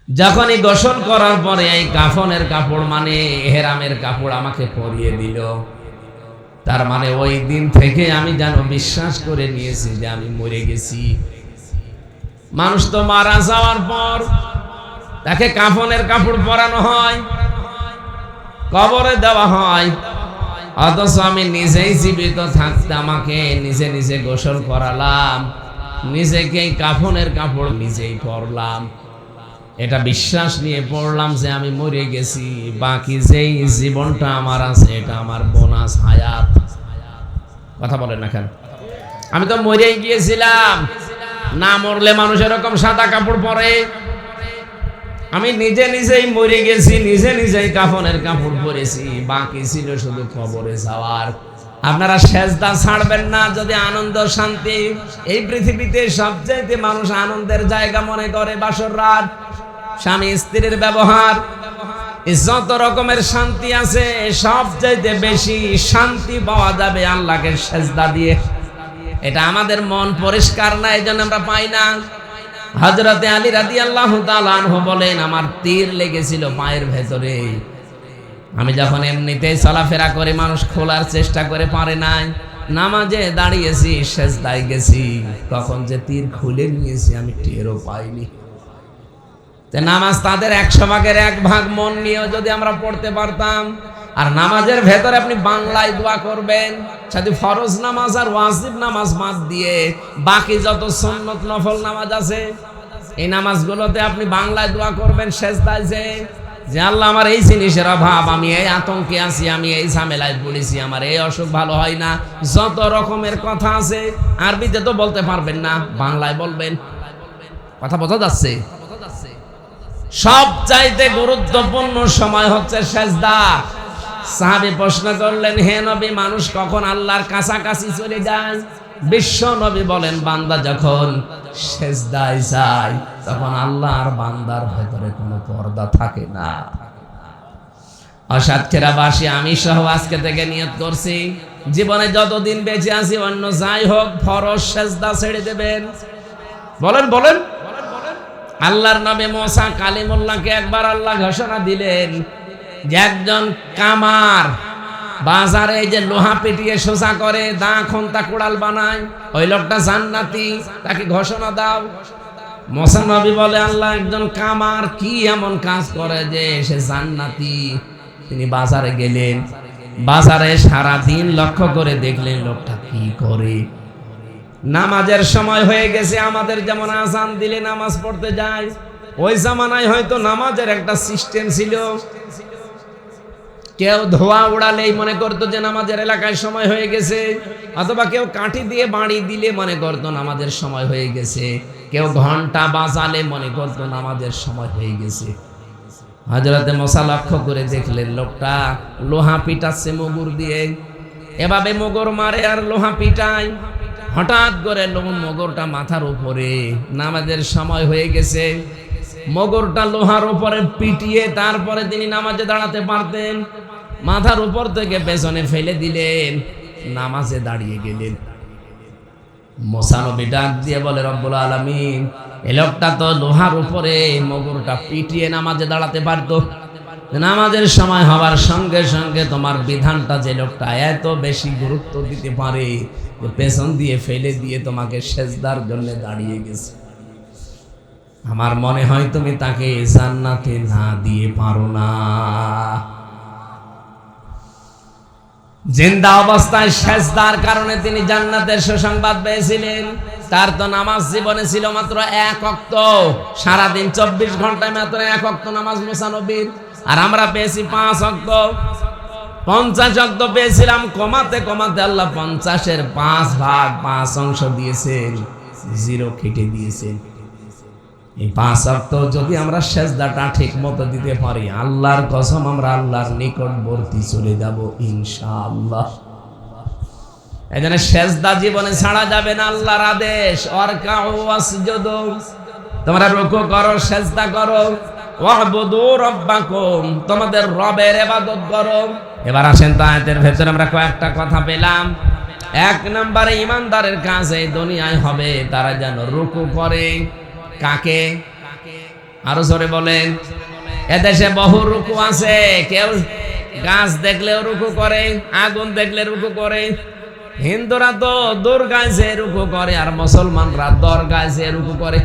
যখনই গোসল করার পরে এই কাফনের কাপড় মানে এহরামের কাপড় আমাকে পরিয়ে দিল, তার মানে ওই দিন থেকে আমি যেন বিশ্বাস করে নিয়েছি যে আমি মরে গেছি। মানুষ তো মারা যাওয়ার পর তাকে কাফনের কাপড় পরানো হয়, কবরে দেওয়া হয়, অথচ আমি নিজেই জীবিত থাকতে আমাকে নিজে নিজে গোসল করালাম, নিজেকে কাফনের কাপড় নিজেই পরলাম। এটা বিশ্বাস নিয়ে পড়লাম যে আমি মরে গেছি, বাকি যেই জীবনটা আমার আছে এটা আমার বোনাস হায়াত। কথা বলেন না কেন? আমি তো মরেই গিয়েছিলাম। না মরলে মানুষ এরকম সাদা কাপড় পরে? আমি নিজে নিজেই মরে গেছি, নিজে নিজেই কাফনের কাপড় পরেছি, বাকি ছিল শুধু কবরে যাওয়ার। আপনারা সেজদা ছাড়বেন না যদি আনন্দ শান্তি। এই পৃথিবীতে সবচাইতে মানুষ আনন্দের জায়গা মনে করে বাসর রাত, স্বামী স্ত্রীর ব্যবহার, যত রকমের শান্তি আছে সবচাইতে বেশি শান্তি পাওয়া যাবে আল্লাহকে সেজদা দিয়ে। এটা আমাদের মন পরিষ্কার না, এই জন্য আমরা পাই না। হযরতে আলী রাদিয়াল্লাহু তাআলা আনহু বলেন, আমার তীর লেগেছিল পায়ের ভেতরে। আমি যখন এমনিতেই চলাফেরা করে মানুষ খোলার চেষ্টা করে পারে নাই, নামাজে দাঁড়িয়েছি, সেজদায় গেছি, তখন যে তীর খুলে নিয়েছি আমি টেরও পাইনি। নামাজ তাদের 100 ভাগের 1 ভাগ মন নিয়েও যদি আমরা পড়তে পারতাম। আর নামাজের ভেতরে আপনি বাংলায় দোয়া করবেন, সাথে ফরজ নামাজ আর ওয়াজিব নামাজ বাদ দিয়ে বাকি যত সুন্নত নফল নামাজ আছে এই নামাজগুলোতে আপনি বাংলায় দোয়া করবেন সেজদায়, যে আল্লাহ আমার এই জিনিসের অভাব, আমি এই আতঙ্কে আছি, আমি এই ঝামেলায় পড়েছি, আমার এই অসুখ ভালো হয় না, যত রকমের কথা আছে। আরবিতে তো বলতে পারবেন না, বাংলায় বলবেন। কথা বোঝা যাচ্ছে? সবচাইতে গুরুত্বপূর্ণ সময় হচ্ছে সেজদা। সাহাবী প্রশ্ন করলেন, হে নবী, মানুষ কখন আল্লাহর কাছাকাছি চলে যায়? বিশ্ব নবী বলেন, বান্দা যখন সেজদায় যায় তখন আল্লাহ আর বান্দার ভেতরে কোনো পর্দা থাকে না। অসাতক্ষীরাবাসী আমি সহ আজকে থেকে নিয়ত করছি, জীবনে যতদিন বেঁচে আছি অন্য যাই হোক ফরজ সেজদা ছেড়ে দেবেন। বলেন বলেন। আল্লাহর নামে মুসা কালিমুল্লাহকে একবার আল্লাহ ঘোষণা দিলেন যে একজন কামার বাজারে যে লোহা পিটিয়ে সোজা করে, দা খন্তা কুড়াল বানায়, ওই লোকটা জান্নাতি, তাকে ঘোষণা দাও। মুসা নবী বলে, আল্লাহ, একজন কামার কি এমন কাজ করে যে সে জান্নাতি? তিনি বাজারে গেলেন, বাজারে সারা দিন লক্ষ্য করে দেখলেন লোকটা কি করে। নামাজের সময় হয়ে গেছে, আমাদের যেমন আযান দিলে নামাজ পড়তে যায়, ওই জামানায় হয়তো নামাজের একটা সিস্টেম ছিল। কেউ ধোয়া উড়ালেই মনে করতো যে নামাজের এলাকায় সময় হয়ে গেছে, অথবা কেউ কাঠি দিয়ে বাড়ি দিলে মনে করতো নামাজের সময় হয়ে গেছে, কেউ ঘন্টা বাজালে মনে করতো নামাজের সময় হয়ে গেছে। হযরতে মুসা লক্ষ্য করে দেখলেন লোকটা লোহা পিটাচ্ছে মুগুর দিয়ে, এভাবে মুগুর মারে আর লোহা পিটায়। হঠাৎ করে মোগরটা মাথার উপরে, নামাজের সময় হয়ে গেছে, মোগরটা লোহার উপরে পিটিয়ে তারপরে তিনি নামাজে দাঁড়াতে পারতেন। মাথার উপর থেকে পেছনে ফেলে দিলেন, নামাজে দাঁড়িয়ে গেলেন। মুসা নবী ডাক দিয়ে বলে, রব্বুল আলামিন, এই লোকটা তো লোহার উপরে মোগরটা পিটিয়ে নামাজে দাঁড়াতে পারতো, নামাজের সময় হওয়ার সঙ্গে সঙ্গে তোমার বিধানটা যে লোকটা এত বেশি গুরুত্ব দিতে পারে, পেছন দিয়ে ফেলে দিয়ে তোমাকে সেজদার জন্য দাঁড়িয়ে গেছে। আমার মনে হয় তুমি তাকে জান্নাতে না দিয়ে পারো না। জিন্দা অবস্থায় সেজদার কারণে তিনি জান্নাতের সুসংবাদ পেয়েছিলেন। তার তো নামাজ জীবনে ছিল মাত্র 1 ওয়াক্ত, সারাদিন 24 ঘন্টায় মাত্র 1 ওয়াক্ত নামাজ মুসা নবীর, আর আমরা পেয়েছি 5 ওয়াক্ত। 50 ওয়াক্ত পেয়েছিলাম, কমাতে কমাতে আল্লাহ 50-এর 5 ভাগ 5 অংশ দিয়েছেন, 0 কেটে দিয়েছেন। এই 5 ওয়াক্ত যদি আমরা সেজদাটা ঠিক মতো দিতে পারি, আল্লাহর কসম আমরা আল্লাহর নিকটবর্তী চলে যাব ইনশাআল্লাহ। এজন্য সেজদা জীবনে ছাড়া যাবে না, আল্লাহর আদেশ, ওয়ারকাউ ওয়াসজুদু, তোমরা রুকু করো, সেজদা করো, ওয়াবুদু রাব্বাকুম, তোমাদের রবের ইবাদত করো। এবার আসেন তো আয়াতের ভেতরে আমরা কয়েকটা কথা পেলাম। 1 নম্বরে ইমানদারের কাজ এই দুনিয়ায় হবে তারা যেন রুকু করে। কাকে? আরো জোরে বলেন। এদেশে বহু রুকু আছে, কেউ গাছ দেখলেও রুকু করে, আগুন দেখলে রুকু করে। হিন্দুরা তো দুর্গায় যে রুকু করে, আর মুসলমানরা দরগায় যে রুকু করে।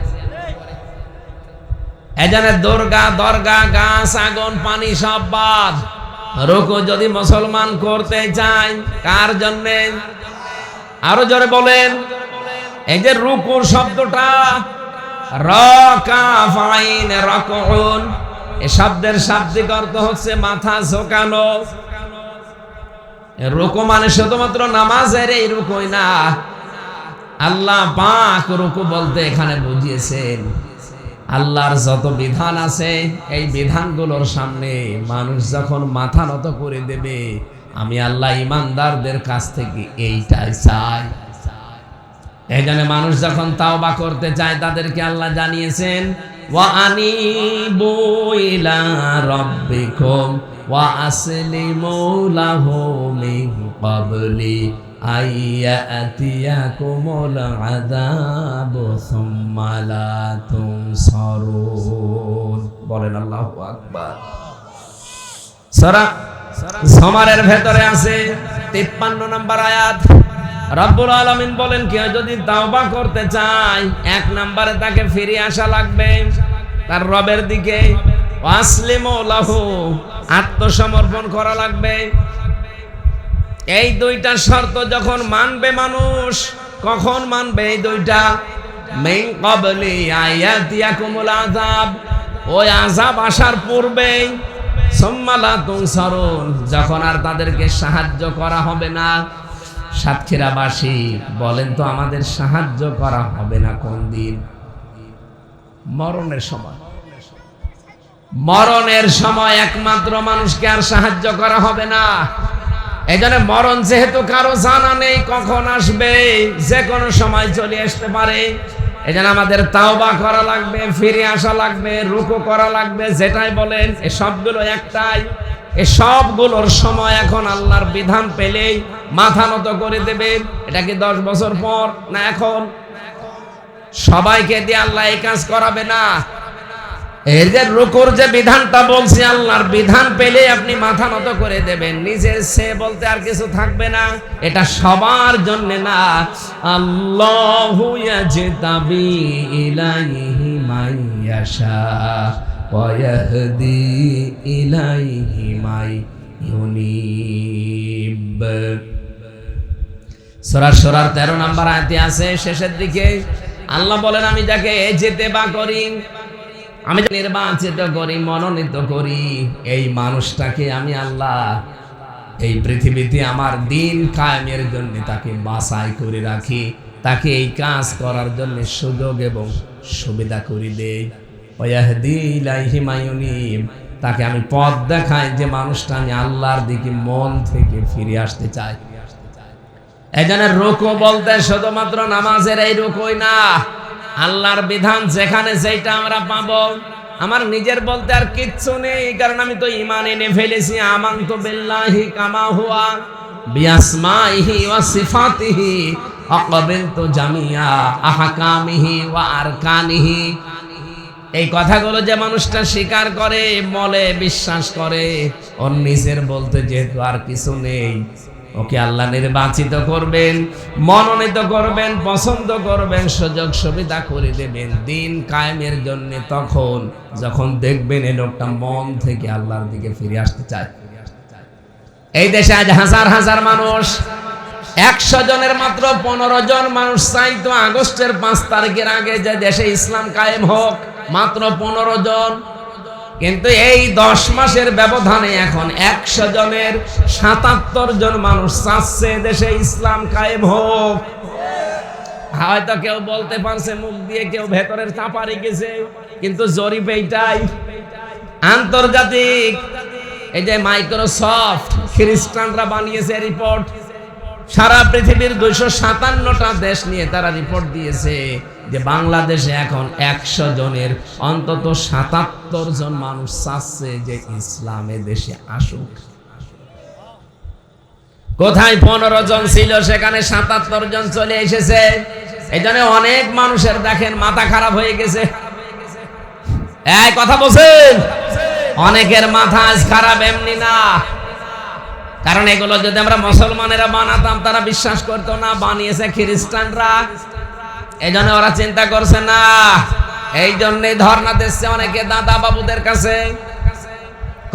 এজন্য দুর্গা, দরগা, গাছ, আগুন, পানি সব বাদ। রুকু যদি মুসলমান করতে চায়, কার জন্যে? আরো জোরে বলেন। এই যে রুকুর শব্দটা, রাকা ফাইন রাকুন, এই শব্দের শাব্দিক অর্থ হচ্ছে মাথা ঝোঁকানো। রুকু মানে শুধুমাত্র নামাজের এই রুকুই না, আল্লাহ পাক রুকু বলতে এখানে বুঝিয়েছেন আল্লাহর যত বিধান আছে, এই বিধানগুলোর সামনে মানুষ যখন মাথা নত করে দেবে, আমি আল্লাহ ইমানদারদের কাছ থেকে এইটাই চাই। এই জন্য মানুষ যখন তাওবা করতে চায়, তাদেরকে আল্লাহ জানিয়েছেন ওয়া আনিবু ইলা রাব্বিকুম ওয়া আসলিমু লাহু মিন ক্বাবলি আইয়াতিয়াকুমুল আযাবু সুম্মা লা তুনসারুন। বলেন আল্লাহু আকবার। সূরা জুমারের ভেতরে আছে 53 নম্বর আয়াত। রব্বুল আলামিন বলেন, কেউ যদি তাওবা করতে চায়, 1 নম্বরে তাকে ফিরে আসা লাগবে তার রবের দিকে। ওয়াসলিমু লাহু, আত্মসমর্পণ করা লাগবে। এই দুইটা শর্ত যখন মানবে মানুষ, কখন মানবে এই দুইটা? মিন ক্বাবলি আয়াতিয়াকুমুল আযাব, ওই আযাব আসার পূর্বেই। সুম্মা লা তুনসারুন, যখন আর তাদেরকে সাহায্য করা হবে না। সাতক্ষীরাবাসী বলেন তো, আমাদের সাহায্য করা হবে না কোন দিন? মরণের সময়। মরণের সময় একমাত্র মানুষকে আর সাহায্য করা হবে না। এই জন্য মরণ যেহেতু কারো জানা নেই কখন আসবে, যে কোনো সময় চলে আসতে পারে। এই জন্য আমাদের তাওবা করা লাগবে, ফিরে আসা লাগবে, রুকু করা লাগবে। যেটাই বলেন, এই সবগুলো একটাই। এই সবগুলোর সময় এখন আল্লাহর বিধান পেলেই মাথা নত করে দেবে। এটা কি 10 বছর পর না এখন? সবাইকে দিয়ে আল্লাহ এই কাজ করাবে না। এর যে রুকুর যে বিধানটা বলছি, আল্লাহর বিধান পেলে আপনি মাথা নত করে দেবেন, নিজের সে বলতে আর কিছু থাকবে না। এটা সবার জন্য না। আল্লাহু ইয়াজতাবি ইলাইহি মান ইয়াশা ওয়া ইয়াহদি ইলাইহি মান ইউনিব। সূরা সূরার 13 নম্বর আয়াতে আছে, শেষের দিকে আল্লাহ বলেন, আমি যাকে ইজতেবা করি, আমি নির্বাচিত করি, মনোনীত করি, এই মানুষটাকে আমি আল্লাহ এই পৃথিবীতে আমার দিন কায়েমের জন্য তাকে বাছাই করে রাখি, তাকে এই কাজ করার জন্য সুযোগ এবং সুবিধা করে দেই। ওয়াহদি ইলাইহি মান ইউনিব, তাকে আমি পথ দেখাই যে মানুষটা আমি আল্লাহর দিকে মন থেকে ফিরে আসতে চাই। এজন্য রুকু বলতে শুধুমাত্র নামাজের এই রুকুই না, আল্লাহর বিধান যেখানে যেটা আমরা পাবো। আমার নিজের বলতে আর কিচ্ছু নেই, কারণ আমি তো ঈমান এনে ফেলেছি। আমানতু বিল্লাহি কামা হুয়া বিআসমাইহি ওয়া সিফাতিহি আকাবিলতু জামিয়া আহকামিহি ওয়া আরকানিহি। এই কথাগুলো যে মানুষটা স্বীকার করে, বলে, বিশ্বাস করে, ওর নিজের বলতে যেহেতু আর কিছু নেই, ওকে আল্লাহ নির্বাচিত করবেন, মনোনীত করবেন, পছন্দ করবেন, সুযোগ সুবিধা করে দেবেন দিন কায়েমের জন্য, তখন যখন দেখবেন এই লোকটা মন থেকে আল্লাহর দিকে ফিরে আসতে চায়। এই দেশে আজ হাজার হাজার মানুষ, 100 জনের মাত্র 15 জন মানুষ চাইতো আগস্টের 5 তারিখের আগে যে দেশে ইসলাম কায়েম হোক, মাত্র 15 জন। কিন্তু এই 10 মাসের ব্যবধানে এখন 100 জনের 77 জন মানুষ চাচ্ছে দেশে ইসলাম কায়েম হোক। হয়তো কেউ বলতে পারছে মুখ দিয়ে, কেউ ভেতরের চাপারে গেছে, কিন্তু জরিপ এইটাই। আন্তর্জাতিক এই যে মাইক্রোসফট খ্রিস্টানরা বানিয়েছে রিপোর্ট, সারা পৃথিবীর 257টা দেশ নিয়ে তারা রিপোর্ট দিয়েছে যে বাংলাদেশে এখন 100 জনের অন্তত 77 জন মানুষ চাচ্ছে যে ইসলামে দেশে আসুক। কোথায় 15 জন ছিল, সেখানে 77 জন চলে এসেছে। এই জন্য অনেক মানুষের দেখেন মাথা খারাপ হয়ে গেছে। এই কথা বলছেন? অনেকের মাথা আজ খারাপ এমনি না, কারণ এগুলো যদি আমরা মুসলমানেরা বানাতাম তারা বিশ্বাস করতো না, বানিয়েছে খ্রিস্টানরা। এই জন্য ওরা চিন্তা করছে না, এই জন্যই ধর্ণা দিচ্ছে অনেকে দাদা বাবুদের কাছে।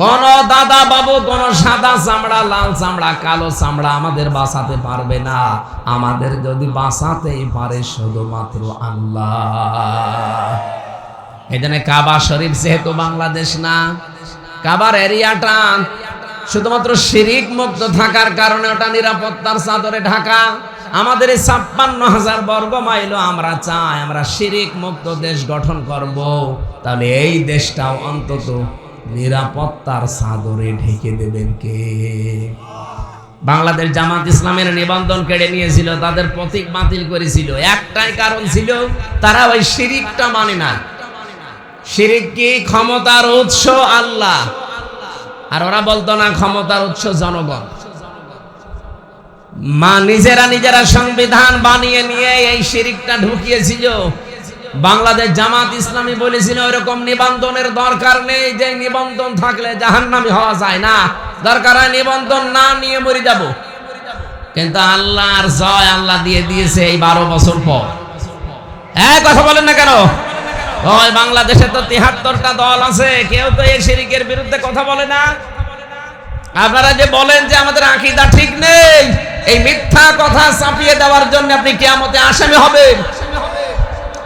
কোন দাদা বাবু কোন সাদা চামড়া, লাল চামড়া, কালো চামড়া আমাদের বাঁচাতে পারবে না। আমাদের যদি বাঁচাতেই পারে শুধুমাত্র আল্লাহ। এই জন্য কাবা শরীফ যেহেতু বাংলাদেশ না, কাবার এরিয়াটা শুধুমাত্র শিরিক মুক্ত থাকার কারণে ওটা নিরাপত্তার চাদরে ঢাকা। আমাদের এই ৫৬,০০০ বর্গ মাইলও আমরা চাই আমরা শিরিক মুক্ত দেশ গঠন করব, তাহলে এই দেশটাও অন্তত নিরাপত্তার চাদরে ঢেকে দেবেন কে? বাংলাদেশ জামাত ইসলামের নিবন্ধন কেড়ে নিয়েছিল, তাদের প্রতীক বাতিল করেছিল, একটাই কারণ ছিল, তারা ওই শিরিকটা মানে না। শিরিক কি? ক্ষমতার উৎস আল্লাহ, আর ওরা বলতো না ক্ষমতার উৎস জনগণ। নিজেরা সংবিধান বানিয়ে নিয়ে এই শিরিকটা ঢুকিয়েছিল। বাংলাদেশ জামাত ইসলামী বলেছিল এরকম নিবন্ধনের দরকার নেই, যে নিবন্ধন থাকলে জাহান্নামী হওয়া যায় না, দরকার হয় নিবন্ধন না নিয়ে মরে যাব। কিন্তু আল্লাহর জয় আল্লাহ দিয়ে দিয়েছে এই 12 বছর পর। কথা বলেন না কেন? ওই বাংলাদেশে তো ৭৩টা দল আছে, কেউ তো এই শিরিকের বিরুদ্ধে কথা বলে না। আপনারা যে বলেন যে আমাদের আকীদা ঠিক নেই, এই মিথ্যা কথা চাপিয়ে দেওয়ার জন্য আপনি কিয়ামতে আসামি হবেন।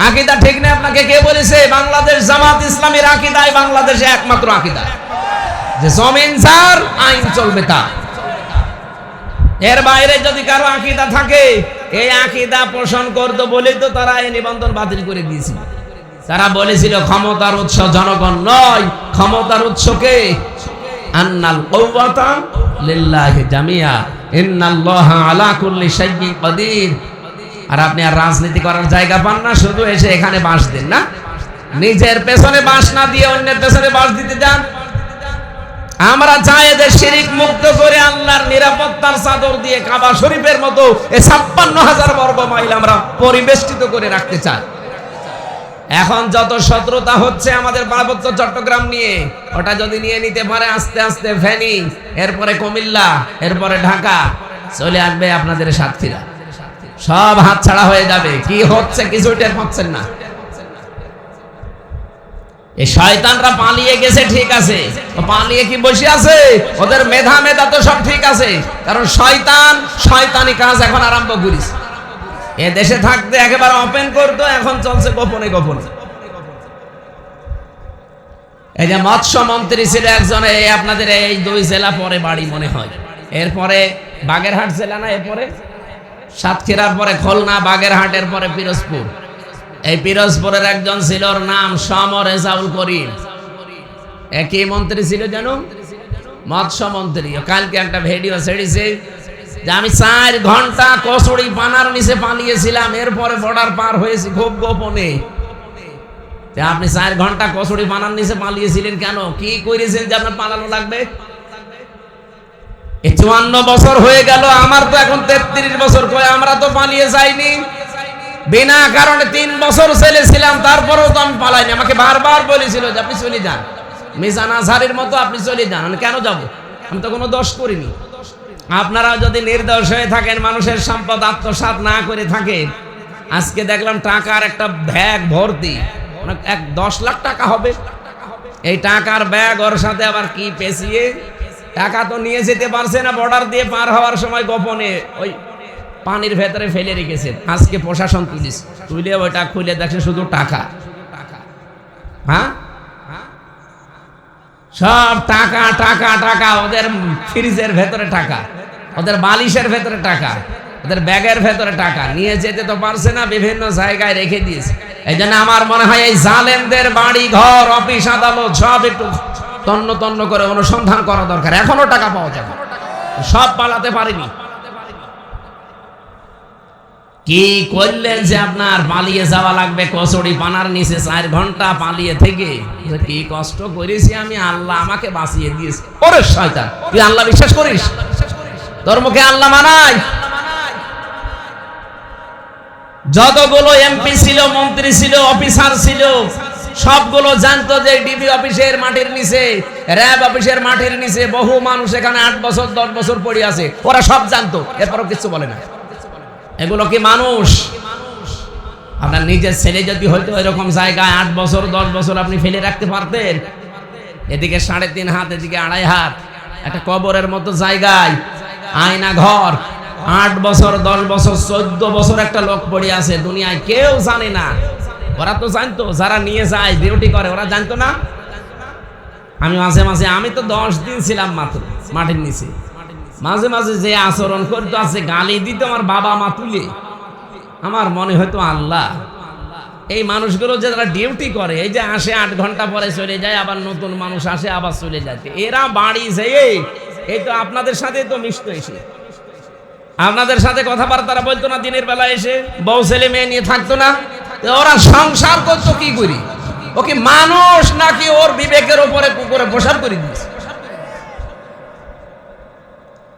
আকীদা ঠিক নেই আপনাকে কে বলেছে? বাংলাদেশ জামাত ইসলামীর আকীদাই বাংলাদেশে একমাত্র আকীদা, যে জমিন যার আইন চলবে তা। এর বাইরে যদি কারো আকীদা থাকে, এই আকীদা পোষণ করতো বলেই তো তারা এই নিবন্ধন বাতিল করে দিয়েছিল। তারা বলেছিল ক্ষমতার উৎস জনগণ নয়, ক্ষমতার উৎস কে? আন্নাল কুওয়াতা লিল্লাহি জামিয়া ইন্নাল্লাহা আলা কুল্লি শাইইন কাদির। আর আপনি আর রাজনীতি করার জায়গা পান না, শুধু এসে এখানে বাঁশ দেন না, নিজের পেছনে বাঁশ না দিয়ে অন্যের পেছনে বাঁশ দিতে যান। আমরা চাই এদের শিরিক মুক্ত করে আল্লাহর নিরাপত্তার চাদর দিয়ে কাবা শরীফের মতো এই ৫৬,০০০ বর্গ মাইল আমরা পরিবেষ্টিত করে রাখতে চাই। এখন যত শত্রুতা হচ্ছে আমাদের পার্বত্য চট্টগ্রাম নিয়ে, ওটা যদি নিয়ে নিতে পারে আস্তে আস্তে ফেনী, এরপরে কুমিল্লা, এরপরে ঢাকা, চলে আসবে আপনাদের সাতক্ষীরা, সব হাতছাড়া হয়ে যাবে। কি হচ্ছে কিছু টের পাচ্ছেন না। এই শয়তানরা পালিয়ে গেছে ঠিক আছে, পালিয়ে কি বসে আছে? ওদের মেধা তো সব ঠিক আছে, কারণ শয়তানি কাজ এখন আরম্ভ করেছে। এ দেশে থাকতে একেবারে ওপেন করতো, এখন চলছে গোপনে গোপনে। এই যে মৎস্য মন্ত্রী ছিল একজন, এই আপনাদের এই 2 জেলা পরে বাড়ি মনে হয়, এরপরে বাগেরহাট জেলা না, এরপরে সাতক্ষীরার পরে খুলনা, বাগেরহাটের পরে পিরোজপুর। এই পিরোজপুরের একজন ছিল, ওর নাম রেজাউল করিম। একই মন্ত্রী ছিল যেন, মৎস্য মন্ত্রী। কালকে একটা ভিডিও ছেড়েছে যে আমি 4 ঘন্টা কচুরি পানার নিচে পালিয়েছিলাম, এরপরে বর্ডার পার হয়েছি খুব গোপনে। আপনি 4 ঘন্টা কচুরি পানার নিচে পালিয়েছিলেন কেন? কি করেছেন যে আপনার পালানো লাগবে? 54 বছর হয়ে গেল, আমার তো এখন 33 বছর। কয় আমরা তো পালিয়ে যাইনি, বিনা কারণে 3 বছর ছেলেছিলাম, তারপরেও তো আমি পালাইনি। আমাকে বারবার বলেছিল যে আপনি চলে যান, মিজান আজহারের মতো আপনি চলে যান। আমি কেন যাব? আমি তো কোনো দোষ করিনি। আপনারা যদি নির্দোষ হয়ে থাকেন, মানুষের সম্পদ আত্মসাৎ না করে থাকেন, আজকে দেখলাম টাকার একটা ব্যাগ ভর্তি, 10 লাখ টাকা হবে। এই টাকার ব্যাগ, ওর সাথে আবার কি পেঁচিয়ে টাকা তো নিয়ে যেতে পারছে না, বর্ডার দিয়ে পার হওয়ার সময় গোপনে ওই পানির ভেতরে ফেলে রেখেছে। আজকে প্রশাসন তুলে ওইটা খুলে দেখে শুধু টাকা। হ্যাঁ, সব টাকা টাকা টাকা, ওদের ফ্রিজের ভেতরে টাকা, ওদের বালিশের ভেতরে টাকা, ওদের ব্যাগের ভেতরে টাকা। নিয়ে যেতে তো পারছে না, বিভিন্ন জায়গায় রেখে দিয়েছে। এই জন্য আমার মনে হয় এই জালেমদের বাড়ি ঘর, অফিস আদালত সব একটু তন্ন তন্ন করে অনুসন্ধান করা দরকার। এখনো টাকা পাওয়া যাবে, সব পালাতে পারেনি। কি করলেন যে আপনার পালিয়ে যাওয়া লাগবে কচুরি পানার নিচে 4 ঘন্টা পালিয়ে থেকে? কি কষ্ট করেছি আমি, আল্লাহ আমাকে বাঁচিয়ে দিয়েছে। ওরে শয়তান, তুই আল্লাহ বিশ্বাস করিস? তোর মুখে আল্লাহ মানাই? যতগুলো এমপি ছিল, মন্ত্রী ছিল, অফিসার ছিল, সবগুলো জানতো যে ডিবি অফিসের মাটির নিচে, র্যাব অফিসের মাটির নিচে বহু মানুষ এখানে 8 বছর 10 বছর পড়ে আছে, ওরা সব জানতো, এরপরও কিছু বলে না। এগুলো কি মানুষ? আপনার নিজের ছেলে যদি হয়তো এরকম জায়গায় 8 বছর 10 বছর আপনি ফেলে রাখতে পারতেন? এদিকে 3.5 হাত, এদিকে 2.5 হাত, একটা কবরের মতো জায়গায়, আয়না ঘর, 8 বছর 10 বছর 14 বছর একটা লোক পড়ে আছে, দুনিয়ায় কেউ জানে না। ওরা তো জানতো, যারা নিয়ে যায় ডিউটি করে, ওরা জানতো না? আমি মাঝে মাঝে, আমি তো 10 দিন ছিলাম মাত্র মাটির নিচে, মাঝে মাঝে যে আচরণ করতে আছে, গালি দিত আমার বাবা মা তুলে, আমার মনে হয়তো আল্লাহ, এই মানুষগুলো যে যারা ডিউটি করে, এই যে আসে 8 ঘন্টা পরে চলে যায়, আবার নতুন মানুষ আসে আবার চলে যায়, এরা বাড়ি যেয়ে এই তো আপনাদের সাথে তো মিশতো, এসে আপনাদের সাথে কথাবার্তা বলতো না, দিনের বেলা এসে বউ ছেলে মেয়ে নিয়ে থাকতো না, ওরা সংসার করতো কি করি? ওকে মানুষ নাকি ওর বিবেকের উপরে কুকুরে প্রসার করে দিয়েছে?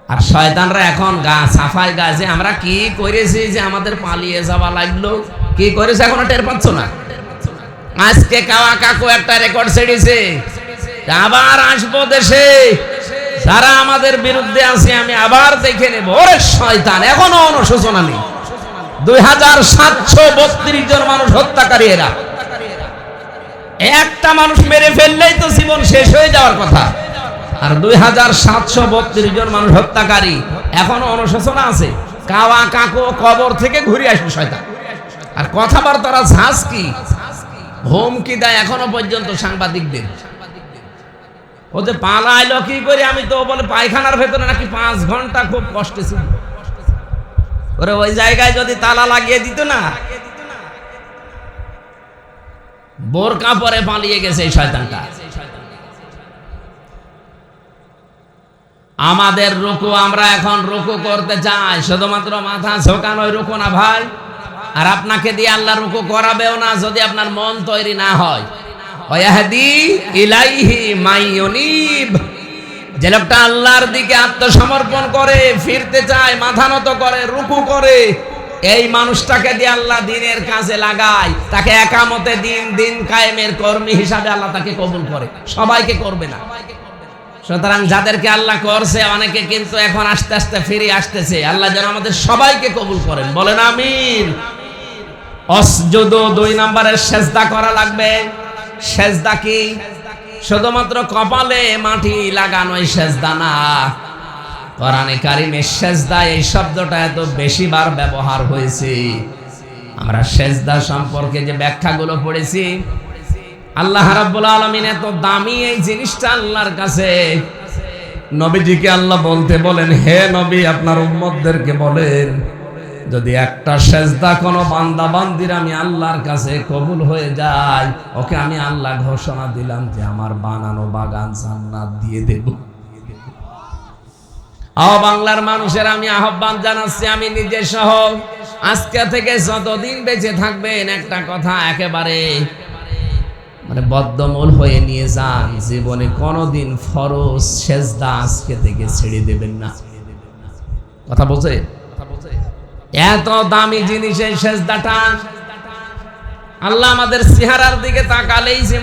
আর শয়তানরা এখন গা সাফাই গাছে আমরা কি করেছি যে আমাদের পালিয়ে যাওয়া লাগলো, কি করেছে এখনো টের পাচ্ছ না। আজকে কাওয়া কাকু একটা রেকর্ড ছেড়েছে, আবার আসবো দেশে, যারা আমাদের বিরুদ্ধে আছে আমি আবার দেখে নেব। ওরে শয়তান, এখনো অনুশোচনা নেই। 2732 জন মানুষ হত্যাকারী এরা। একটা মানুষ মেরে ফেললেই তো জীবন শেষ হয়ে যাওয়ার কথা, আর 2732 জন মানুষ হত্যাকারী, এখনো অনুশোচনা আছে। কাওয়া কাকু কবর থেকে ঘুরে আসবে শয়তান, আর কথাবার্তারা ঝাঁজ কি, হুমকি দেয় এখনো পর্যন্ত সাংবাদিকদের। ও যে পালাইলো কি করে, আমি তো বলে পায়খানার ভেতরে নাকি 5 ঘন্টা খুব কষ্টে ছিল। ওরে ওই জায়গায় যদি তালা লাগিয়ে দিত না, বোরকা পরে পালিয়ে গেছে এই শয়তানটা। আমাদের রুকু, আমরা এখন রুকু করতে চাই, শুধুমাত্র মাথা ঝোঁকানোই রুকু না ভাই। আর আপনাকে দিয়ে আল্লাহ রুকু করাবেও না যদি আপনার মন তৈরি না হয়। ওয়াহদি ইলাইহি মাইয়ুনিব, যে লোকটা আল্লাহর দিকে আত্মসমর্পণ করে, ফিরতে চায়, মাথা নত করে, রুকু করে, এই মানুষটাকে দিয়ে আল্লাহ দিনের কাজে লাগায়, তাকে একামতে দিন কায়েমের কর্মী হিসাবে আল্লাহ তাকে কবুল করে। সবাইকে করবে না। সুতরাং যাদেরকে আল্লাহ করছে, অনেকে কিন্তু এখন আস্তে আস্তে ফিরে আসতেছে। আল্লাহ যেন আমাদের সবাইকে কবুল করেন, বলেন আমিন। অসজুদ 2 নম্বরের সেজদা করা লাগবে। সেজদা কি? শুধুমাত্র কপালে মাটি লাগানোই সেজদা না। কোরআনে কারিমে সেজদা এই শব্দটা এত বেশিবার ব্যবহার হয়েছে। আমরা সেজদা সম্পর্কে যে ব্যাখ্যাগুলো পড়েছি, আল্লাহ রাব্বুল আলামিন এত দামি এই জিনিসটা আল্লাহর কাছে, নবীজিকে আল্লাহ বলতে বলেন, হে নবী আপনার উম্মতদেরকে বলেন, যদি একটা সেজদা কোনো বান্দা বান্দির আমি আল্লাহর কাছে কবুল হয়ে যায়, ওকে আমি আল্লাহ ঘোষণা দিলাম যে আমার বানানো বাগান জান্নাত দিয়ে দেব। বাংলার মানুষের আমি আহ্বান জানাচ্ছি, আমি নিজে সহ, আজকে থেকে যতদিন বেঁচে থাকবেন, একটা কথা একেবারে বদ্ধমূল হয়ে নিয়ে যান, জীবনে কোনোদিন ফরজ সেজদা আজকে থেকে ছেড়ে দেবেন না। কথা বলছে? এত দামি জিনিস এই সেজদাটা। আল্লাহ আমাদের চেহারার দিকে তাকালেই যে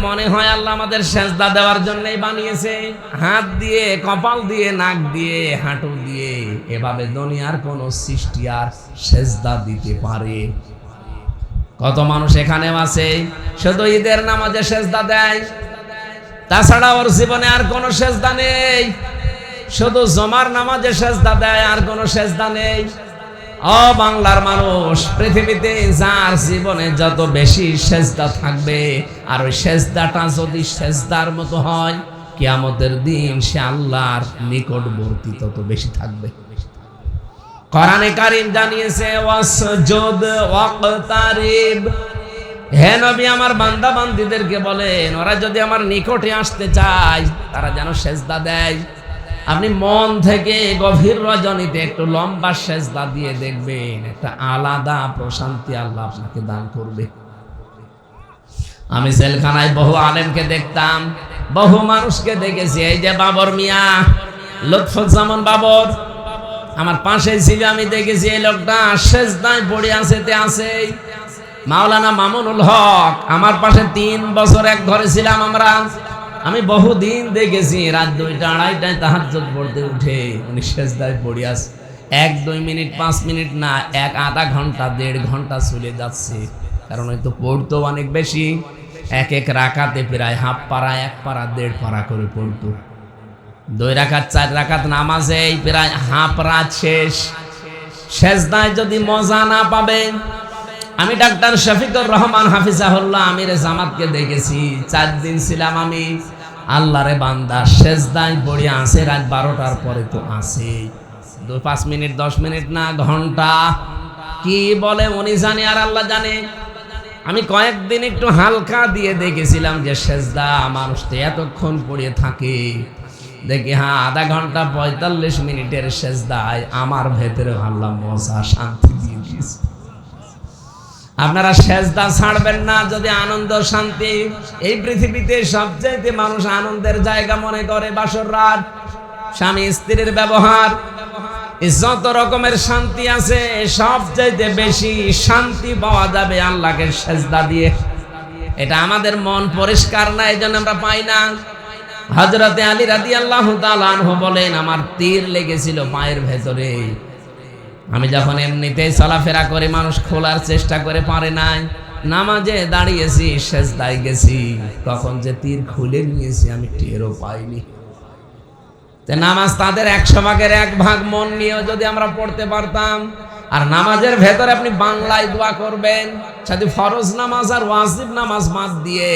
মনে হয় আল্লাহ আমাদের সেজদা দেওয়ার জন্যই বানিয়েছে। হাত দিয়ে, কপাল দিয়ে, নাক দিয়ে, হাঁটু দিয়ে, এভাবে দুনিয়ার কোন সৃষ্টি আর সেজদা দিতে পারে? কত মানুষ এখানেও আছে শুধু ঈদের নামাজে সেজদা দেয়, তাছাড়া ওর জীবনে আর কোনো সেজদা নেই। শুধু জমার নামাজে সেজদা দেয়, আর কোনো সেজদা নেই। বাংলার মানুষ, পৃথিবীতে যার জীবনে যত বেশি সেজদা থাকবে, আর ওই সেজদাটা যদি সেজদার মতো হয়, কিয়ামতের দিন সে আল্লাহর নিকটবর্তী তত বেশি থাকবে। কোরআনে কারীম জানিয়েছে, ওয়াসজুদ ওয়াকতারিব, হে নবী আমার বান্দা বান্দীদেরকে বলেন, ওরা যদি আমার নিকটে আসতে চায় তারা যেন সেজদা দেয়। আপনি মন থেকে গভীর রজনীতে একটু লম্বা সেজদা দিয়ে দেখবেন, একটা আলাদা প্রশান্তি আল্লাহ আপনাকে দান করবে। আমি জেলখানায় বহু আলেমকে দেখতাম, বহু মানুষকে দেখেছি। এই যে বাবর মিয়া, লুৎফুজ্জামান বাবর আমার পাশে ছিল, আমি দেখেছি এই লোকটা সেজদায় পড়ে আছে। মাওলানা মামুনুল হক আমার পাশে 3 বছর এক ঘরে ছিলাম আমরা। আমি বহুদিন দেখেছি রাত 2টা 2:30টায় তাহাজ্জুদ পড়তে উঠে উনি সেজদায় পড়ে আছে। 1-2 মিনিট 5 মিনিট না, আধা ঘন্টা 1.5 ঘন্টা চলে যাচ্ছে। কারণ হয়তো পড়তো অনেক বেশি, এক রাকাতে প্রায় হাফ পারা 1 পারা 1.5 পারা করে পড়তো। 2 রাকাত 4 রাকাত নামাজে প্রায় হাফ রাত শেষ। সেজদায় যদি মজা না পাবেন, আমি ডাক্তার শফিকুর রহমান হাফিজাহুল্লাহ আমিরে জামাতকে দেখেছি। 4 দিন ছিলাম আমি। আল্লাহরে বান্দা সেজদায় পড়ে আছে রাত 12টার পরে তো আছে। 5 মিনিট 10 মিনিট না, ঘন্টা। কি বলে উনি জানে আর আল্লাহ জানে। আমি কয়েকদিন একটু হালকা দিয়ে দেখেছিলাম যে সেজদা মানুষ তো এতক্ষণ পড়ে থাকে। দেখি হ্যাঁ, আধা ঘন্টা 45 মিনিটের সেজদায় আমার ভেতরে আল্লাহ মজা শান্তি দিয়ে দিয়েছে। আপনারা সেজদা ছাড়বেন না যদি আনন্দ শান্তি। এই পৃথিবীতে সবচাইতে মানুষ আনন্দের জায়গা মনে করে বাসর রাত, স্বামী স্ত্রীর ব্যবহার। যত রকমের শান্তি আছে সবচাইতে বেশি শান্তি পাওয়া যাবে আল্লাহকে সেজদা দিয়ে। এটা আমাদের মন পরিষ্কার না, এই জন্য আমরা পাই না। হযরতে আলী রাদিয়াল্লাহু তাআলা আনহু বলেন, আমার তীর লেগেছিল পায়ের ভেতরে। আমি যখন এমনিতেই চলাফেরা করে মানুষ খোলার চেষ্টা করে পারে নাই, নামাজে দাঁড়িয়েছি সেজদায় গেছি, কখন যে তীর খুলে নিয়েছি আমি টেরও পাইনি। নামাজ তাদের 100 ভাগের 1 ভাগ মন নিয়েও যদি আমরা পড়তে পারতাম। আর নামাজের ভেতরে আপনি বাংলায় দোয়া করবেন, সাথে ফরজ নামাজ আর ওয়াজিব নামাজ বাদ দিয়ে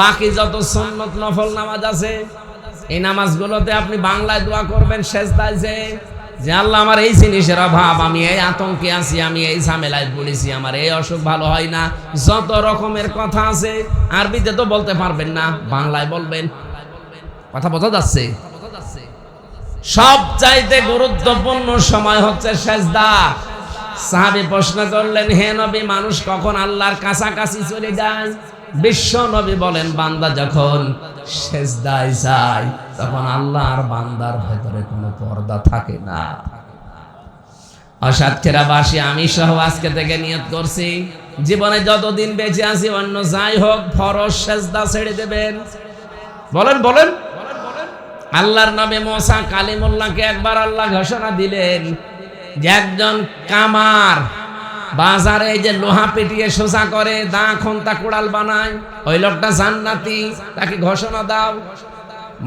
বাকি যত সুন্নত নফল নামাজ আছে এই নামাজগুলোতে আপনি বাংলায় দোয়া করবেন সেজদায় যে আল্লাহ আমার এই জিনিসের অভাব, আমি এই আতঙ্কে আছি, আমি এই ঝামেলায় পড়েছি, আমার এই অসুখ ভালো হয় না। যত রকমের কথা আছে আরবিতে তো বলতে পারবেন না, বাংলায় বলবেন। কথা বোঝা যাচ্ছে? সবচাইতে গুরুত্বপূর্ণ সময় হচ্ছে সেজদা। সাহাবী প্রশ্ন করলেন, হে নবী, মানুষ কখন আল্লাহর কাছাকাছি চলে যায়? বিশ্ব নবী বলেন, বান্দা যখন সেজদায় যায় তখন আল্লাহ আর বান্দার ভেতরে কোনো পর্দা থাকে না। অসাতক্ষীরাবাসী আমি সহ আজকে থেকে নিয়ত করছি, জীবনে যতদিন বেঁচে আছি অন্য যাই হোক ফরজ সেজদা ছেড়ে দেবেন। বলেন বলেন। আল্লাহর নবী মুসা কালিমুল্লাহকে একবার আল্লাহ ঘোষণা দিলেন যে একজন কামার বাজারে যে লোহা পিটিয়ে সোজা করে, দা খন্তা কুড়াল বানায়, ওই লোকটা জান্নাতি, তাকে ঘোষণা দাও।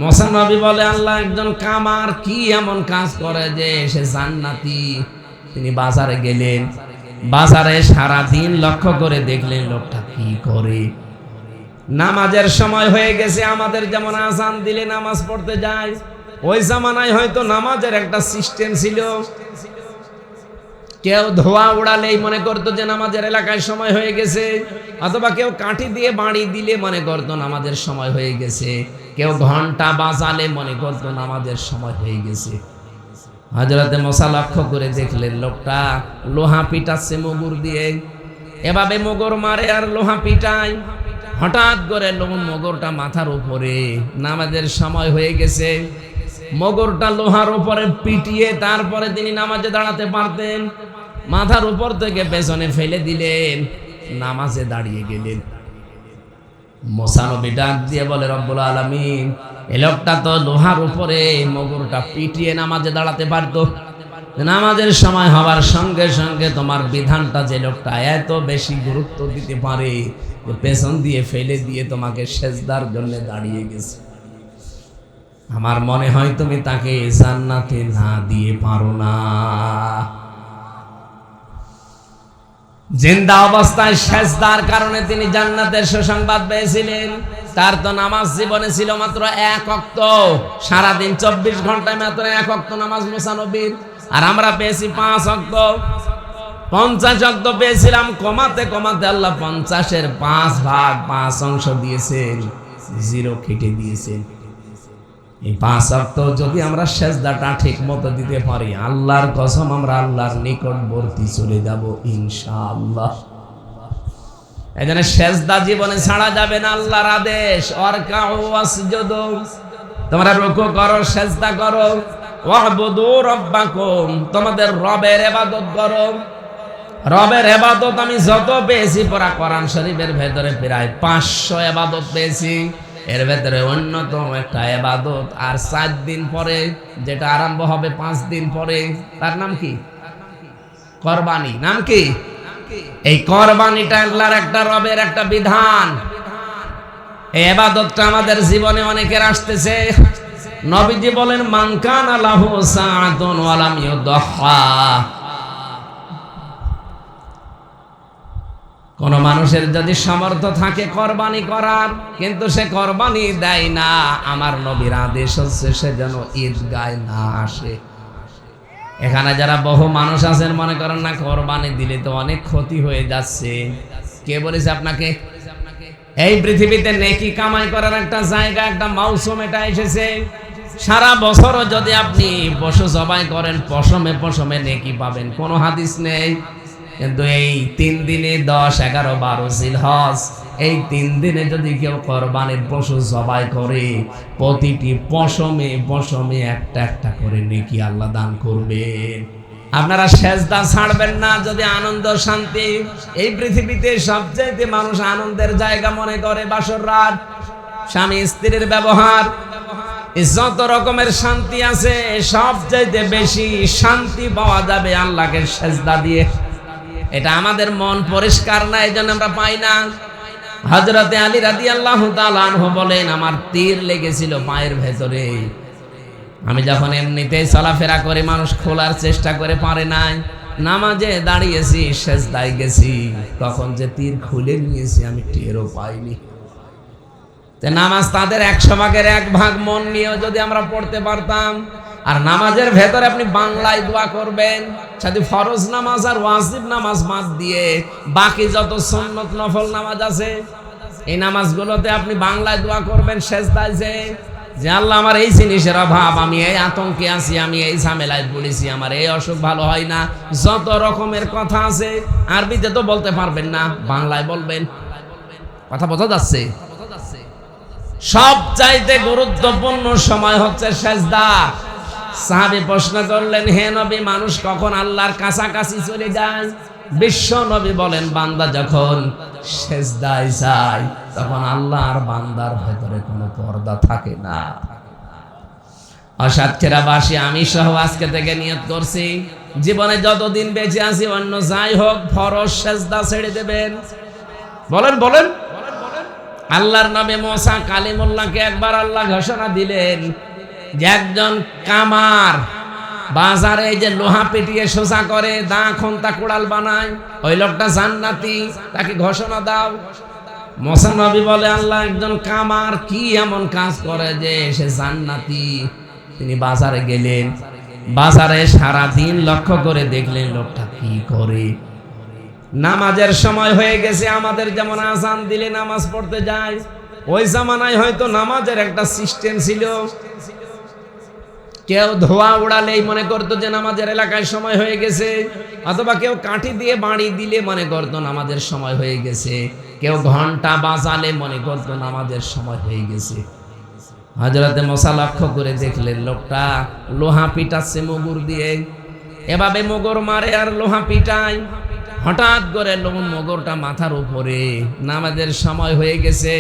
মুসা নবী বলে, আল্লাহ, একজন কামার কি এমন কাজ করে যে সে জান্নাতি? তিনি বাজারে গেলেন, বাজারে সারা দিন লক্ষ্য করে দেখলেন লোকটা কি করে। নামাজের সময় হয়ে গেছে, আমাদের যেমন আযান দিলে নামাজ পড়তে যায়, ওই জামানায় হয়তো নামাজের একটা সিস্টেম ছিল। কেউ ধোয়া উড়ালেই মনে করতো যে নামাজের এলাকায় সময় হয়ে গেছে, অথবা কেউ কাঠি দিয়ে বাড়ি দিলে মনে করতো নামাজের সময় হয়ে গেছে, কেউ ঘন্টা বাজালে মনে করতো নামাজের সময় হয়ে গেছে। হযরতে মুসা লক্ষ্য করে দেখলেন লোকটা লোহা পিটাচ্ছে মুগুর দিয়ে, এভাবে মুগুর মারে আর লোহা পিটায়। হঠাৎ করে মোগরটা মাথার উপরে, নামাজের সময় হয়ে গেছে, মোগরটা লোহার উপরে পিটিয়ে তারপরে তিনি নামাজে দাঁড়াতে পারতেন। মাথার উপর থেকে পেছনে ফেলে দিলেন, নামাজে দাঁড়িয়ে গেলেন। মুসা নবী ডাক দিয়ে বলে, রব্বুল আলামিন, এই লোকটা তো লোহার উপরে মোগরটা পিটিয়ে নামাজে দাঁড়াতে পারতো। নামাজের সময় হওয়ার সঙ্গে সঙ্গে তোমার বিধানটা যে লোকটা এত বেশি গুরুত্ব দিতে পারে, পেছন দিয়ে ফেলে দিয়ে তোমাকে সেজদার জন্য দাঁড়িয়ে গেছে। আমার মনে হয় তুমি তাকে জান্নাতে না দিয়ে পারো না। জিন্দা অবস্থায় সেজদার কারণে তিনি জান্নাতের সুসংবাদ পেয়েছিলেন। তার তো নামাজ জীবনে ছিল মাত্র 1 ওয়াক্ত, সারাদিন 24 ঘন্টায় মাত্র 1 ওয়াক্ত নামাজ মুসা নবীর। আর আমরা পেয়েছি 5 ওয়াক্ত, 50 ওয়াক্ত পেয়েছিলাম। কমাতে কমাতে আল্লাহ 50-এর 5 ভাগ 5 অংশ দিয়েছেন, 0 কেটে দিয়েছেন। এই 5 ওয়াক্ত যদি আমরা সেজদাটা ঠিক মতো দিতে পারি, আল্লাহর কসম আমরা আল্লাহর নিকটবর্তী চলে যাব ইনশাআল্লাহ। এজন্য সেজদা জীবনে ছাড়া যাবে না, আল্লাহর আদেশ। অরকাউ ওয়াসজুদু, তোমরা রুকু করো, সেজদা করো। ওয়াবুদু রাব্বাকুম, তোমাদের রবের ইবাদত করো। রবের ইবাদত আমি যত পেয়েছি পড়া কোরআন শরীফের ভেতরে প্রায় 500 ইবাদত পেয়েছি। এর ভেতরে অন্যতম একটা ইবাদত আর 4 দিন পরে যেটা আরম্ভ হবে 5 দিন পরে, তার নাম কি? কুরবানি। নাম কি? এই কুরবানিটা আল্লাহর একটা, রবের একটা বিধান। এই ইবাদতটা আমাদের জীবনে অনেকের আসতেছে। নবীজি বলেন, মান কানা লাহু সাআতুন ওয়া লাম ইউদহা, কোন মানুষের যদি সামর্থ্য থাকে কুরবানি করার, কিন্তু সে কুরবানি দেয় না, আমার নবীর আদেশ হচ্ছে সে যেন ঈদগায় না আসে। এখানে যারা বহু মানুষ আছেন মনে করেন না কুরবানি দিলে তো অনেক ক্ষতি হয়ে যাচ্ছে। কে বলেছে আপনাকে? এই পৃথিবীতে নেকি কামাই করার একটা জায়গা, একটা মৌসুম এটা এসেছে। সারা বছরও যদি আপনি পশু জবাই করেন, পশমে পশমে নেকি পাবেন, কোনো হাদিস নেই। কিন্তু এই 3 দিনে 10, 11, 12 জিলহজ, এই 3 দিনে যদি কেউ কুরবানির পশু জবাই করে, প্রতিটি পশমে পশমে একটা একটা করে নেকি আল্লাহ দান করবেন। আপনারা সেজদা ছাড়বেন না যদি আনন্দ শান্তি। এই পৃথিবীতে সবচেয়ে মানুষ আনন্দের জায়গা মনে করে বাসর রাত, স্বামী স্ত্রীর ব্যবহার, যত রকমের শান্তি আছে সবচেয়ে বেশি শান্তি পাওয়া যাবে আল্লাহকে সেজদা দিয়ে। এটা আমাদের মন পরিষ্কার না, এই জন্য আমরা পাই না। হযরতে আলী রাদিয়াল্লাহু তাআলা আনহু বলেন, আমার তীর লেগেছিল পায়ের ভেতরে। আমি যখন এমনিতেই চলাফেরা করে মানুষ খোলার চেষ্টা করে পারে নাই, নামাজে দাঁড়িয়েছি, সেজদায় গেছি, তখন যে তীর খুলে নিয়েছি আমি টেরও পাইনি। নামাজ তাদের 100 ভাগের 1 ভাগ মন নিয়েও যদি আমরা পড়তে পারতাম। আর নামাজের ভেতরে আপনি বাংলায় দোয়া করবেন, সাথে ফরজ নামাজ আর ওয়াজিব নামাজ বাদ দিয়ে বাকি যত সুন্নত নফল নামাজ আছে এই নামাজগুলোতে আপনি বাংলায় দোয়া করবেন সেজদায়, যে আল্লাহ আমার এই জিনিসের অভাব, আমি এই আতঙ্কে আছি, আমি এই ঝামেলায় পড়েছি, আমার এই অসুখ ভালো হয় না, যত রকমের কথা আছে। আরবিতে তো বলতে পারবেন না, বাংলায় বলবেন। কথা বোঝা যাচ্ছে? সবচাইতে গুরুত্বপূর্ণ সময় হচ্ছে সেজদা। সাহাবী প্রশ্ন করলেন, হে নবী, মানুষ কখন আল্লাহর কাছাকাছি চলে যায়? বিশ্ব নবী বলেন, বান্দা যখন সেজদায় যায় তখন আল্লাহ আর বান্দার ভেতরে কোনো পর্দা থাকে না। অসাতক্ষীরাবাসী আমি সহ আজকে থেকে নিয়ত করছি, জীবনে যতদিন বেঁচে আছি অন্য যাই হোক ফরজ সেজদা ছেড়ে দেবেন। বলেন বলেন। আল্লাহর নবী মুসা কালিমুল্লাহকে একবার আল্লাহ ঘোষণা দিলেন যে একজন কামার বাজারে এই যে লোহা পিটিয়ে সোজা করে, দা খন্তা কুড়াল বানায়, ওই লোকটা জান্নাতি, তাকে ঘোষণা দাও। মুসা নবী বলে, আল্লাহ, একজন কামার কি এমন কাজ করে যে সে জান্নাতি? তিনি বাজারে গেলেন, বাজারে সারা দিন লক্ষ্য করে দেখলেন লোকটা কি করে। নামাজের সময় হয়ে গেছে, আমাদের যেমন আযান দিলে নামাজ পড়তে যায়, ওই জামানায় হয়তো নামাজের একটা সিস্টেম ছিল। কেউ ধোয়া উড়ালেই মনে করতো যে নামাজের এলাকায় সময় হয়ে গেছে, অথবা কেউ কাঠি দিয়ে বাড়ি দিলে মনে করতো নামাজের সময় হয়ে গেছে, কেউ ঘন্টা বাজালে মনে করতো নামাজের সময় হয়ে গেছে। হযরতে মুসা লক্ষ্য করে দেখলেন লোকটা লোহা পিটাচ্ছে মুগুর দিয়ে, এভাবে মুগুর মারে আর লোহা পিটায়। হঠাৎ করে মুগুরটা মাথার উপরে, নামাজের সময় হয়ে গেছে,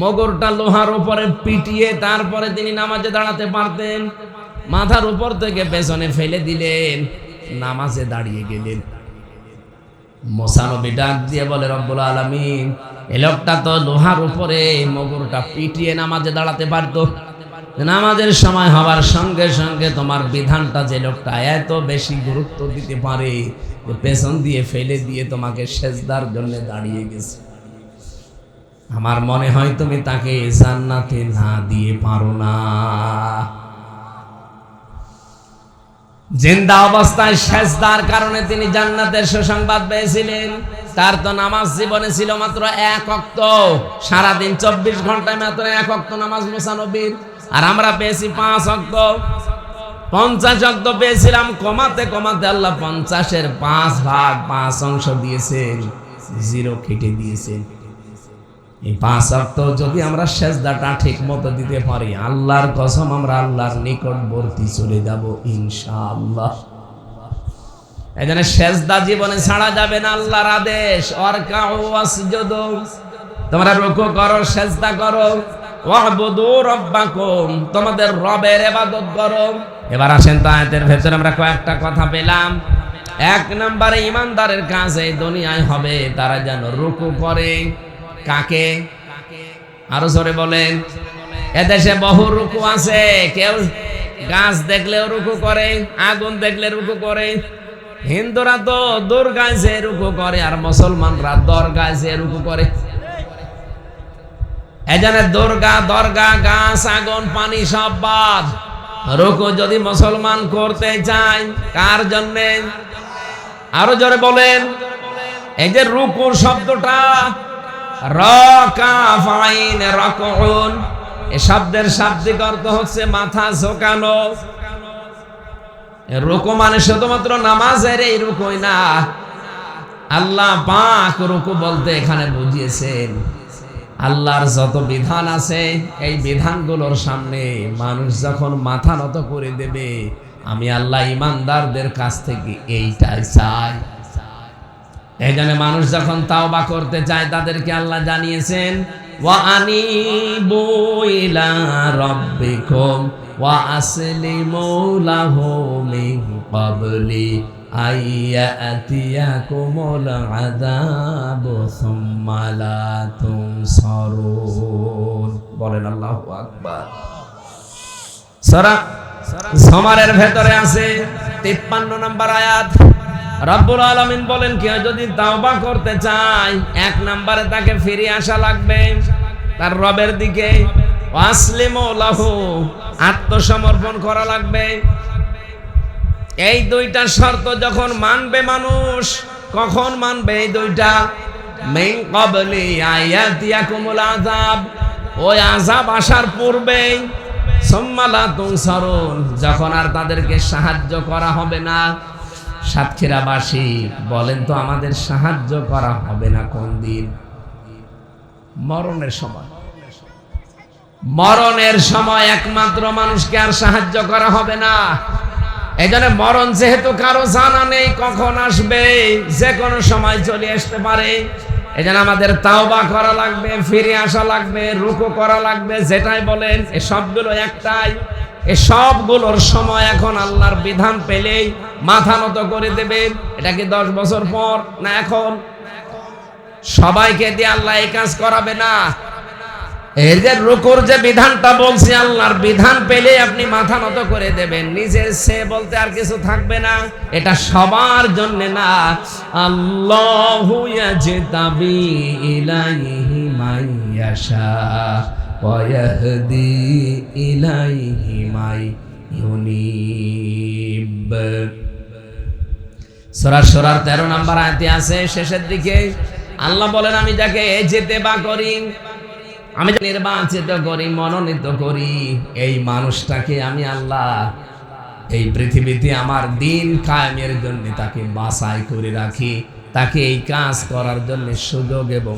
মুগুরটা লোহার উপরে পিটিয়ে তারপরে তিনি নামাজে দাঁড়াতে পারতেন। মাথার উপর থেকে পেছনে ফেলে দিলেন, নামাজে দাঁড়িয়ে গেলেন। মুসা নবী ডাক দিয়ে বলে, রব্বুল আলামিন, এই লোকটা তো লোহার উপরে মুগুরটা পিটিয়ে নামাজে দাঁড়াতে পারতো, নামাজের সময় হওয়ার সঙ্গে সঙ্গে তোমার বিধানটা যে লোকটা এত বেশি গুরুত্ব দিতে পারে, পেছন দিয়ে ফেলে দিয়ে তোমাকে সেজদার জন্য দাঁড়িয়ে গেছে। আমার মনে হয় তুমি তাকে জান্নাতে না দিয়ে পারো না। জিন্দা অবস্থায় সেজদার কারণে তিনি জান্নাতের সুসংবাদ পেয়েছিলেন। তার তো নামাজ জীবনে ছিল মাত্র 1 ওয়াক্ত, সারাদিন 24 ঘন্টায় মাত্র 1 ওয়াক্ত নামাজ মুসা নবীর, আর আমরা পেয়েছি 5 ওয়াক্ত। 50 ওয়াক্ত পেয়েছিলাম, কমাতে কমাতে আল্লাহ 50-এর 5 ভাগ 5 অংশ দিয়েছেন, 0 কেটে দিয়েছেন। এই 5 ওয়াক্ত যদি আমরা সেজদাটা ঠিক মতো দিতে পারি, আল্লাহর কসম আমরা আল্লাহর নিকটবর্তী চলে যাব ইনশাআল্লাহ। এজন্য সেজদা জীবনে ছাড়া যাবে না, আল্লাহর আদেশ। ওয়ারকাউ ওয়াসজুদু, তোমরা রুকু করো, সেজদা করো। ওয়াবুদু রাব্বাকুম, তোমাদের রবের ইবাদত করো। এবার আসেন তো আয়াতের ভেতরে আমরা কয়েকটা কথা পেলাম। এক নম্বরে ইমানদারের কাজ এই দুনিয়ায় হবে তারা যেন রুকু করে। কাকে? আরো জোরে বলেন। এদেশে বহু রুকু আছে, কেউ গাছ দেখলেও রুকু করে, আগুন দেখলে রুকু করে। হিন্দুরা তো দুর্গায় যে রুকু করে, আর মুসলমানরা দরগায় যে রুকু করে। এজন্য দুর্গা, দরগা, গাছ, আগুন, পানি সব বাদ। রুকু যদি মুসলমান করতে চায়, কার জন্যে? আরো জোরে বলেন। এই যে রুকুর শব্দটা, রাকাফাইন রাকুন, এই শব্দের শাব্দিক অর্থ হচ্ছে মাথা ঝোঁকানো। রুকু মানে শুধুমাত্র নামাজের এই রুকুই না, আল্লাহ পাক রুকু বলতে এখানে বুঝিয়েছেন আল্লাহর যত বিধান আছে এই বিধানগুলোর সামনে মানুষ যখন মাথা নত করে দেবে, আমি আল্লাহ ইমানদারদের কাছ থেকে এইটাই চাই। এই জন্য মানুষ যখন তাওবা করতে চায় তাদেরকে আল্লাহ জানিয়েছেন, ওয়া আনিবু ইলা রাব্বিকুম ওয়া আসলিমু লাহু মিন ক্বাবলি আইয়াতিয়াকুমুল আযাবু সুম্মা লা তুনসারুন। বলেন আল্লাহু আকবার। সূরা জুমারের ভেতরে আছে 53 নম্বর আয়াত। রব্বুল আলামিন বলেন, কেউ যদি তাওবা করতে চায়, এক নম্বরে তাকে ফিরে আসা লাগবে তার রবের দিকে। ওয়াসলিমু লাহু, আত্মসমর্পণ করা লাগবে। এই দুইটা শর্ত যখন মানবে মানুষ, কখন মানবে এই দুইটা? মিন ক্বাবলি আয়াতিয়াকুমুল আযাব, ওই আযাব আসার পূর্বেই। সুম্মা লা তুনসারুন, যখন আর তাদেরকে সাহায্য করা হবে না। সাতক্ষীরাবাসী বলেন তো, আমাদের সাহায্য করা হবে না কোন দিন? মরণের সময়। মরণের সময় একমাত্র মানুষকে আর সাহায্য করা হবে না। এই জন্য মরণ যেহেতু কারো জানা নেই কখন আসবে, যে কোনো সময় চলে আসতে পারে। এই জন্য আমাদের তাওবা করা লাগবে, ফিরে আসা লাগবে, রুকু করা লাগবে। যেটাই বলেন, এই সবগুলো একটাই। এই সবগুলোর সময় এখন আল্লাহর বিধান পেলেই মাথা নত করে দেবেন। এটা কি 10 বছর পর না এখন? সবাইকে দিয়ে আল্লাহ এই কাজ করাবে না। এর যে রুকুর যে বিধানটা বলছি, আল্লাহর বিধান পেলে আপনি মাথা নত করে দেবেন, নিজের সে বলতে আর কিছু থাকবে না। এটা সবার জন্য না। আল্লাহু ইয়াজতাবি ইলাইহি মান ইয়াশা ওয়া ইয়াহদি ইলাইহি মান ইউনিব। সূরা সূরার 13 নম্বর আয়াতে আছে, শেষের দিকে আল্লাহ বলেন, আমি যাকে ইজতেবা করি, আমি নির্বাচিত করি, মনোনীত করি, এই মানুষটাকে আমি আল্লাহ এই পৃথিবীতে আমার দিন কায়েমের জন্য তাকে বাছাই করে রাখি, তাকে এই কাজ করার জন্য সুযোগ এবং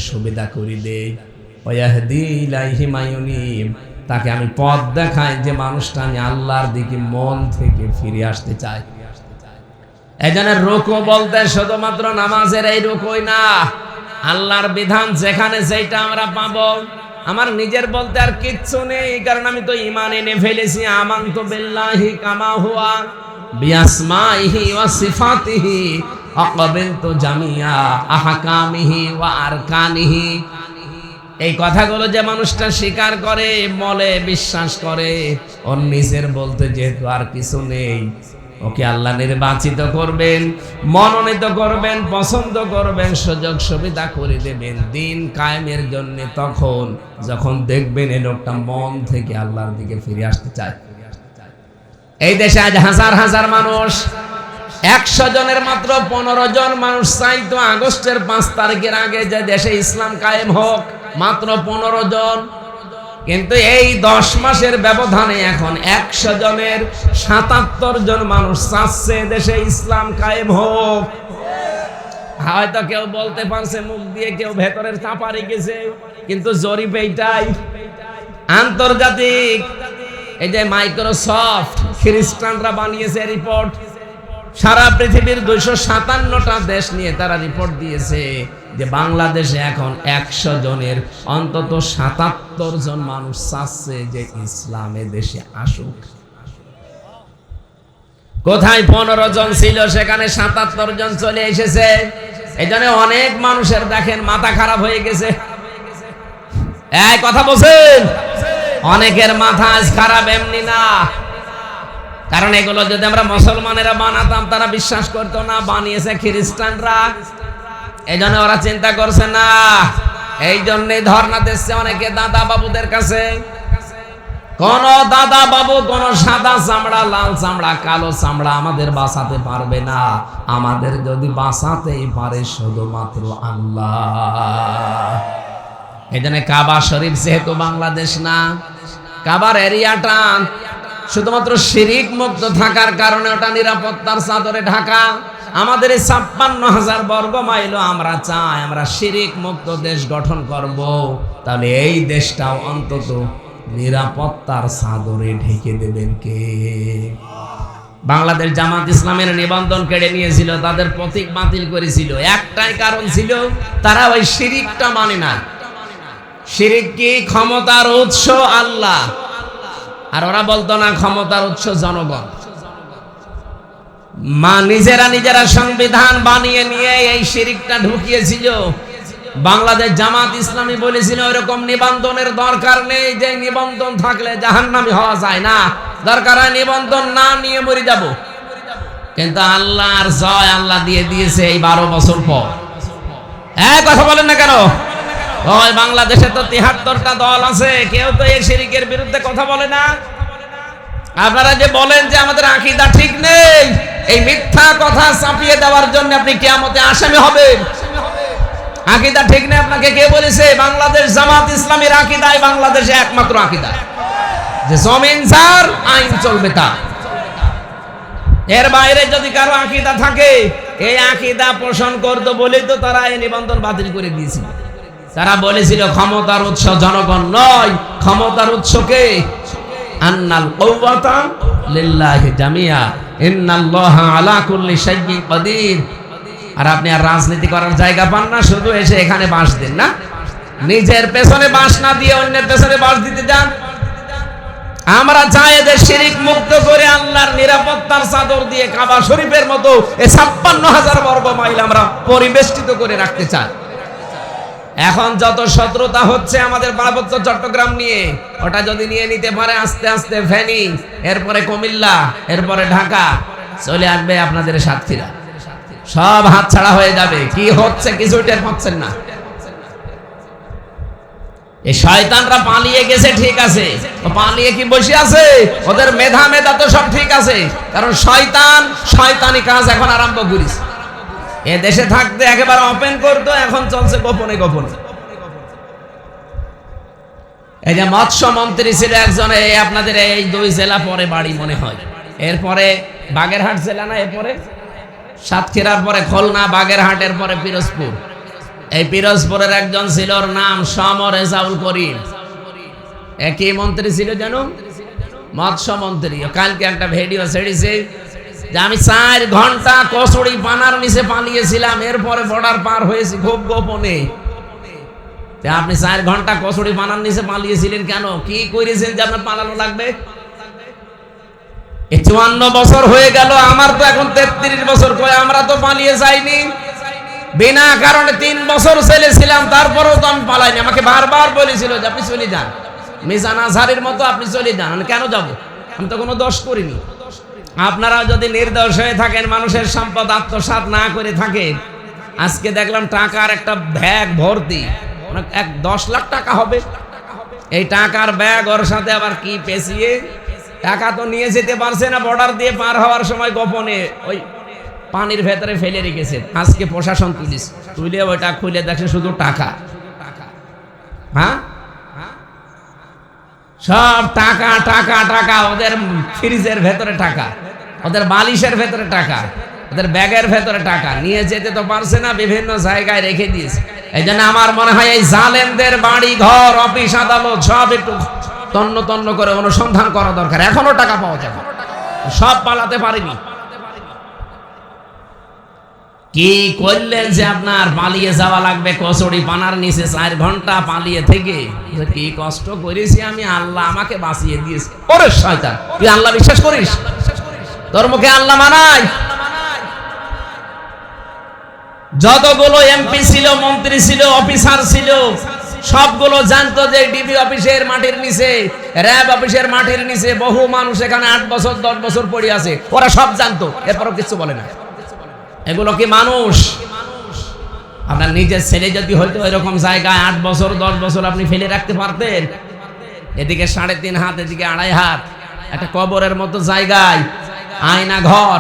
সুবিধা করে দেই। ওয়াহদি ইলাইহি মা ইউনিব, তাকে আমি পথ দেখাই যে মানুষটা আমি আল্লাহর দিকে মন থেকে ফিরে আসতে চাই। এজন্য রুকু বলতে শুধুমাত্র নামাজের এই রুকুই না, আল্লাহর বিধান যেখানে যেটা আমরা পাবো। আমার নিজের বলতে আর কিচ্ছু নেই, কারণ আমি তো ঈমান এনে ফেলেছি। আমানতু বিল্লাহি কামা হুয়া বিআসমাইহি ওয়া সিফাতিহি আকাবিলতু জামিয়া আহকামিহি ওয়া আরকানিহি। এই কথাগুলো যে মানুষটা স্বীকার করে, বলে, বিশ্বাস করে, ওর নিজের বলতে যেহেতু আর কিছু নেই, ওকে আল্লাহ নির্বাচিত করবেন, মনোনীত করবেন, পছন্দ করবেন, সুযোগ সুবিধা করে দেবেন দিন কায়েমের জন্য, তখন যখন দেখবেন এই লোকটা মন থেকে আল্লাহর দিকে ফিরে আসতে চায়। এই দেশে আজ হাজার হাজার মানুষ, 100 জনের মাত্র 15 জন মানুষ চাইতো আগস্টের 5 তারিখের আগে যে দেশে ইসলাম কায়েম হোক, মাত্র 15 জন। কিন্তু এই 10 মাসের ব্যবধানে এখন 100 জনের 77 জন মানুষ চাচ্ছে দেশে ইসলাম কায়েম হোক। হয়তো কেউ বলতে পারছে মুখ দিয়ে, কেউ ভেতরের চাপা রেখেছে, কিন্তু জরিপ এইটাই। আন্তর্জাতিক এই যে মাইক্রোসফট খ্রিস্টানরা বানিয়েছে রিপোর্ট, সারা পৃথিবীর 257টা দেশ নিয়ে তারা রিপোর্ট দিয়েছে যে বাংলাদেশে এখন 100 জনের অন্তত 77 জন মানুষ চাচ্ছে যে ইসলামে দেশে আসুক। কোথায় 15 জন ছিল সেখানে 77 জন চলে এসেছে। এই জন্য অনেক মানুষের দেখেন মাথা খারাপ হয়ে গেছে। এই কথা বলছেন, অনেকের মাথা আজ খারাপ এমনি না, কারণ এগুলো যদি আমরা মুসলমানেরা বানাতাম তারা বিশ্বাস করতো না, বানিয়েছে খ্রিস্টানরা। এই জন্য ওরা চিন্তা করছে না, এই জন্যে ধর্ণা দিচ্ছে অনেকে দাদা বাবুদের কাছে। কোন দাদা বাবু কোন সাদা চামড়া, লাল চামড়া, কালো চামড়া আমাদের বাঁচাতে পারবে না। আমাদের যদি বাঁচাতেই পারে শুধুমাত্র আল্লাহ। এই জন্য কাবা শরীফ যেহেতু বাংলাদেশ না, কাবার এরিয়াটা শুধুমাত্র শিরিক মুক্ত থাকার কারণে ওটা নিরাপত্তার চাদরে ঢাকা। আমাদের এই 56,000 বর্গ মাইল আমরা চাই আমরা শিরিক মুক্ত দেশ গঠন করব, তাহলে এই দেশটাও অন্তত নিরাপত্তার চাদরে ঢেকে দেবেন কে? বাংলাদেশ জামাত ইসলামের নিবন্ধন কেড়ে নিয়েছিল, তাদের প্রতীক বাতিল করেছিল, একটাই কারণ ছিল তারা ওই শিরিকটা মানে না। শিরিক কি? ক্ষমতার উৎস আল্লাহ, আর ওরা বলতো না ক্ষমতার উৎস জনগণ। নিজেরা সংবিধান বানিয়ে নিয়ে এই শিরিকটা ঢুকিয়েছিল। বাংলাদেশ জামাত ইসলামী বলেছিল এরকম নিবন্ধনের দরকার নেই, যে নিবন্ধন থাকলে জাহান্নামী হওয়া যায় না, দরকার হয় নিবন্ধন না নিয়ে মরে যাব। কিন্তু আল্লাহর জয় আল্লাহ দিয়ে দিয়েছে এই 12 বছর পর। কথা বলেন না কেন? ওই বাংলাদেশে তো 73টা দল আছে, কেউ তো এই শিরিকের বিরুদ্ধে কথা বলে না। আপনারা যে বলেন যে আমাদের আকীদা ঠিক নেই, এই মিথ্যা কথা চাপিয়ে দেওয়ার জন্য আপনি কিয়ামতে আসামি হবেন। আকীদা ঠিক নেই আপনাকে কে বলেছে? বাংলাদেশ জামাত ইসলামীর আকীদাই বাংলাদেশে একমাত্র আকীদা যে জমিন যার আইন চলবে তার। এর বাইরে যদি কারো আকীদা থাকে, এই আকীদা পোষণ করতো বলেই তো তারা এই নিবন্ধন বাতিল করে দিয়েছিল। তারা বলেছিল ক্ষমতার উৎস জনগণ নয়, ক্ষমতার উৎস কে? আন্নাল কুওয়াতা লিল্লাহি জামিয়া ইন্নাল্লাহা আলা কুল্লি শাইইন কাদির। আর আপনি আর রাজনীতি করার জায়গা পান না, শুধু এসে এখানে বাঁশ দেন না, নিজের পেছনে বাঁশ না দিয়ে অন্যের পেছনে বাঁশ দিতে যান। আমরা চাই যে শিরিক মুক্ত করে আল্লাহর নিরাপত্তার চাদর দিয়ে কাবা শরীফের মতো এই 56,000 বর্গ মাইল আমরা পরিবেষ্টিত করে রাখতে চাই। এখন যত শত্রুতা হচ্ছে আমাদের পার্বত্য চট্টগ্রাম নিয়ে, ওটা যদি নিয়ে নিতে পারে আস্তে আস্তে ফেনী, এরপরে কুমিল্লা, এরপরে ঢাকা, চলে আসবে আপনাদের সাতক্ষীরা, সব হাতছাড়া হয়ে যাবে। কি হচ্ছে কিছু টের পাচ্ছেন না। এই শয়তানরা পালিয়ে গেছে ঠিক আছে, পালিয়ে কি বসে আছে? ওদের মেধা তো সব ঠিক আছে, কারণ শয়তান শয়তানি কাজ এখন আরম্ভ করিস। এ দেশে থাকতে একেবারে ওপেন করতো, এখন চলছে গোপনে গোপনে। এই যে মৎস্য মন্ত্রী ছিল একজন, এই আপনাদের এই 2 জেলা পরে বাড়ি মনে হয়, এরপরে বাগেরহাট জেলা না, এরপরে সাতক্ষীরার পরে খুলনা, বাগেরহাটের পরে পিরোজপুর। এই পিরোজপুরের একজন ছিল, ওর নাম সমর রেজাউল করিম। একই মন্ত্রী ছিল যেন মৎস্য মন্ত্রী। কালকে একটা ভিডিও ছেড়েছে যে আমি 4 ঘন্টা কচুরি পানার নিচে পালিয়েছিলাম, এরপরে বর্ডার পার হয়েছি খুব গোপনে। আপনি 4 ঘন্টা কচুরি পানার নিচে পালিয়েছিলেন কেন? কি করেছেন যে আপনার পালানো লাগবে? 54 বছর হয়ে গেল, আমার তো এখন 33 বছর। কয় আমরা তো পালিয়ে যাইনি, বিনা কারণে 3 বছর ছেলেছিলাম, তারপরেও তো আমি পালাইনি। আমাকে বারবার বলেছিল যে আপনি চলে যান, মিজান আজহারের মতো আপনি চলে যান। আমি কেন যাব? আমি তো কোনো দোষ করিনি। আপনারা যদি নির্দোষ হয়ে থাকেন, মানুষের সম্পদ আত্মসাৎ না করে থাকেন, আজকে দেখলাম টাকার একটা ব্যাগ ভর্তি, 10 লাখ টাকা হবে। এই টাকার ব্যাগ, ওর সাথে আবার কি পেঁচিয়ে টাকা তো নিয়ে যেতে পারছে না, বর্ডার দিয়ে পার হওয়ার সময় গোপনে ওই পানির ভেতরে ফেলে রেখেছে। আজকে প্রশাসন তুলে ওইটা খুলে দেখে শুধু টাকা। হ্যাঁ, সব টাকা টাকা টাকা, ওদের ফ্রিজের ভেতরে টাকা, ওদের বালিশের ভেতরে টাকা, ওদের ব্যাগের ভেতরে টাকা। নিয়ে যেতে তো পারছে না, বিভিন্ন জায়গায় রেখে দিয়েছে। এই জন্য আমার মনে হয় এই জালেমদের বাড়ি ঘর, অফিস আদালত সব একটু তন্ন তন্ন করে অনুসন্ধান করা দরকার। এখনো টাকা পাওয়া যাবে, সব পালাতে পারেনি। কি করলেন যে আপনার পালিয়ে যাওয়া লাগবে কচুরি পানার নিচে 4 ঘন্টা পালিয়ে থেকে? কি কষ্ট করেছি আমি, আল্লাহ আমাকে বাঁচিয়ে দিয়েছে। ওরে শয়তান, তুই আল্লাহ বিশ্বাস করিস? তোর মুখে আল্লাহ মানায়? যতগুলো এমপি ছিল, মন্ত্রী ছিল, অফিসার ছিল, সবগুলো জানতো যে ডিবি অফিসের মাটির নিচে, র্যাব অফিসের মাটির নিচে বহু মানুষ এখানে 8 বছর 10 বছর পড়ে আছে। ওরা সব জানতো, এরপরও কিছু বলে না। এগুলো কি মানুষ? আপনার নিজের ছেলে যদি হয়তো এরকম জায়গায় 8 বছর 10 বছর আপনি ফেলে রাখতে পারতেন? এদিকে 3.5 হাত, এদিকে 2.5 হাত, একটা কবরের মতো জায়গায়, আয়না ঘর,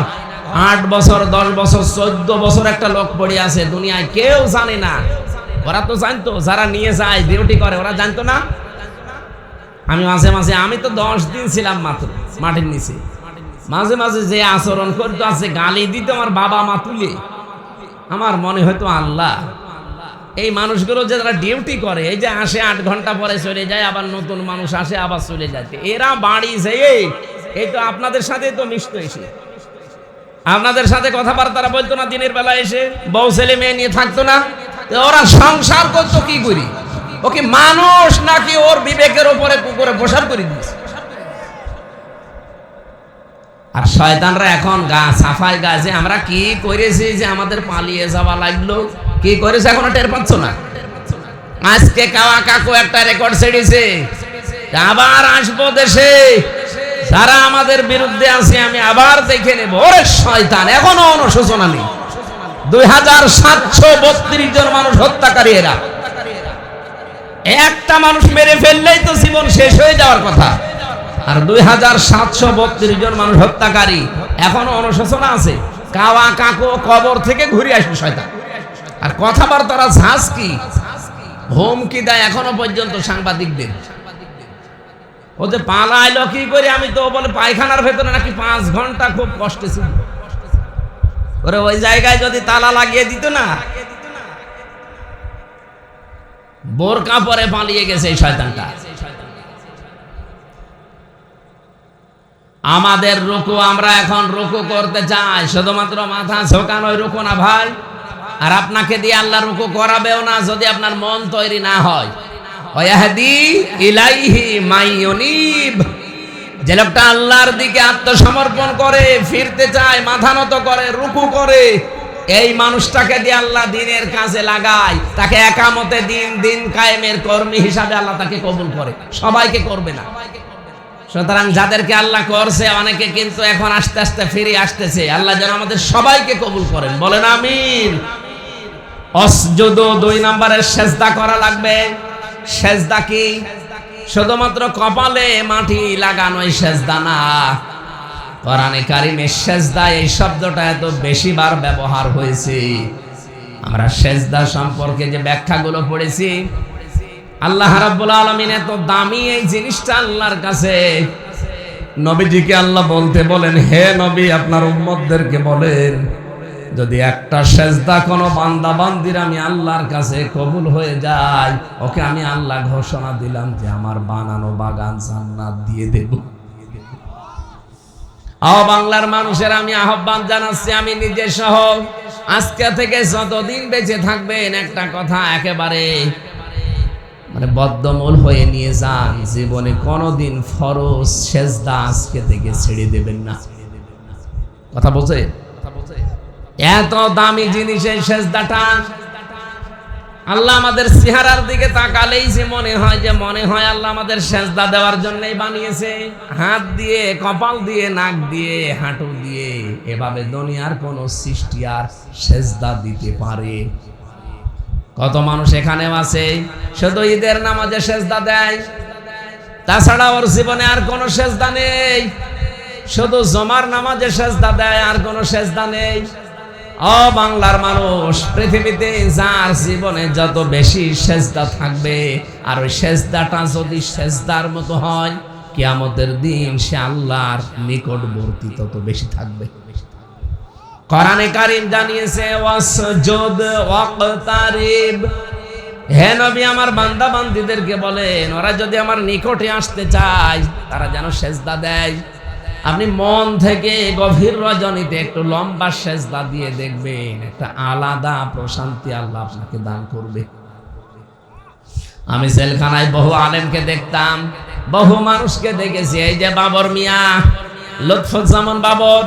8 বছর 10 বছর 14 বছর একটা লোক পড়ে আছে, দুনিয়ায় কেউ জানে না। ওরা তো জানতো, যারা নিয়ে যায় ডিউটি করে, ওরা জানতো না? আমি মাঝে মাঝে, আমি তো 10 দিন ছিলাম মাত্র মাটির নিচে, মাঝে মাঝে যে আচরণ করতে আছে, গালি দিত আমার বাবা মা তুলে, আমার মনে হয়তো আল্লাহ, এই মানুষগুলো যে যারা ডিউটি করে, এই যে আসে 8 ঘন্টা পরে চলে যায়, আবার নতুন মানুষ আসে আবার চলে যায়, এরা বাড়ি যেয়ে এই তো আপনাদের সাথে তো মিশতো, এসে আপনাদের সাথে কথাবার্তা বলতো না, দিনের বেলা এসে বউ ছেলে মেয়ে নিয়ে থাকতো না? ওরা সংসার করতো কি করি? ওকে মানুষ নাকি ওর বিবেকের উপরে কুকুরে বসার করে দিয়েছে? আর শয়তানরা এখন গা সাফাই গাছে আমরা কি করেছি যে আমাদের পালিয়ে যাওয়া লাগলো, কি করেছে এখনো টের পাচ্ছ না? আজকে কাওয়া কাকু একটা রেকর্ড ছেড়েছে, আবার আসবো দেশে, যারা আমাদের বিরুদ্ধে আছে আমি আবার দেখে নেব। ওরে শয়তান, এখনো অনুশোচনা নেই। 2732 জন মানুষ হত্যাকারী এরা। একটা মানুষ মেরে ফেললেই তো জীবন শেষ হয়ে যাওয়ার কথা, আর 2732 জন মানুষ হত্যাকারী, এখনো অনুশোচনা আছে। কাওয়া কাকু কবর থেকে ঘুরে আসবে শয়তান, আর কথাবার্তারা ঝাঁজ কি, হুমকি দেয় এখনো পর্যন্ত সাংবাদিকদের। ও যে পালাইলো কি করে, আমি তো বলে পায়খানার ভেতরে নাকি 5 ঘন্টা খুব কষ্টে ছিল। ওরে ওই জায়গায় যদি তালা লাগিয়ে দিত না, বোরকা পরে পালিয়ে গেছে এই শয়তানটা। আমাদের রুকু, আমরা এখন রুকু করতে চাই, শুধুমাত্র মাথা ঝোঁকানোই রুকু না ভাই। আর আপনাকে দিয়ে আল্লাহ রুকু করাবেও না যদি আপনার মন তৈরি না হয়। ওয়াহদি ইলাইহি মাইয়ুনিব, যে লোকটা আল্লাহর দিকে আত্মসমর্পণ করে, ফিরতে চায়, মাথা নত করে, রুকু করে, এই মানুষটাকে দিয়ে আল্লাহ দিনের কাজে লাগায়, তাকে একামতে দিন কায়েমের কর্মী হিসাবে আল্লাহ তাকে কবুল করে। সবাইকে করবে না। সুতরাং যাদেরকে আল্লাহ করছে, অনেকে কিন্তু এখন আস্তে আস্তে ফিরে আসতেছে। আল্লাহ যেন আমাদের সবাইকে কবুল করেন, বলেন আমিন। অসজুদু, 2 নম্বরের সেজদা করা লাগবে। সেজদা কি? শুধুমাত্র কপালে মাটি লাগানোই সেজদা না। কোরআনে কারিমে সেজদা এই শব্দটা এত বেশিবার ব্যবহার হয়েছে। আমরা সেজদা সম্পর্কে যে ব্যাখ্যাগুলো পড়েছি, আল্লাহ রাব্বুল আলামিন এত দামি এই জিনিসটা আল্লাহর কাছে, নবীজিকে আল্লাহ বলতে বলেন, হে নবী আপনার উম্মতদেরকে বলেন, যদি একটা সেজদা কোনো বান্দা বান্দির আমি আল্লাহর কাছে কবুল হয়ে যায়, ওকে আমি আল্লাহ ঘোষণা দিলাম যে আমার বানানো বাগান জান্নাত দিয়ে দেব। বাংলার মানুষের আমি আহ্বান জানাচ্ছি, আমি নিজে সহ, আজকে থেকে যতদিন বেঁচে থাকবেন, একটা কথা একেবারে বদ্ধমূল হয়ে নিয়ে যান, জীবনে কোনোদিন ফরজ সেজদা আজকে থেকে ছেড়ে দেবেন না। কথা বলছে, এত দামি জিনিস এই সেজদাটা। আল্লাহ আমাদের চেহারার দিকে তাকালেই যে মনে হয় আল্লাহ আমাদের সেজদা দেওয়ার জন্যই বানিয়েছে। হাত দিয়ে, কপাল দিয়ে, নাক দিয়ে, হাঁটু দিয়ে, এভাবে দুনিয়ার কোন সৃষ্টি আর সেজদা দিতে পারে? কত মানুষ এখানেও আছে শুধু ঈদের নামাজে সেজদা দেয়, তাছাড়া ওর জীবনে আর কোনো সেজদা নেই। শুধু জমার নামাজে সেজদা দেয়, আর কোনো সেজদা নেই। বাংলার মানুষ, পৃথিবীতে যার জীবনে যত বেশি সেজদা থাকবে, আর ওই সেজদাটা যদি সেজদার মতো হয়, কিয়ামতের দিন সে আল্লাহর নিকটবর্তী তত বেশি থাকবে। কোরআনে কারীম জানিয়েছে, ওয়াসজুদ ওয়াকতারিব, হে নবী আমার বান্দা বান্দীদেরকে বলেন, ওরা যদি আমার নিকটে আসতে চায়, তারা যেন সেজদা দেয়। আপনি মন থেকে গভীর রজনীতে একটু লম্বা সেজদা দিয়ে দেখবেন, একটা আলাদা প্রশান্তি আল্লাহ আপনাকে দান করবে। আমি জেলখানায় বহু আলেমকে দেখতাম, বহু মানুষকে দেখেছি। এই যে বাবর মিয়া, লুৎফুজ্জামান বাবর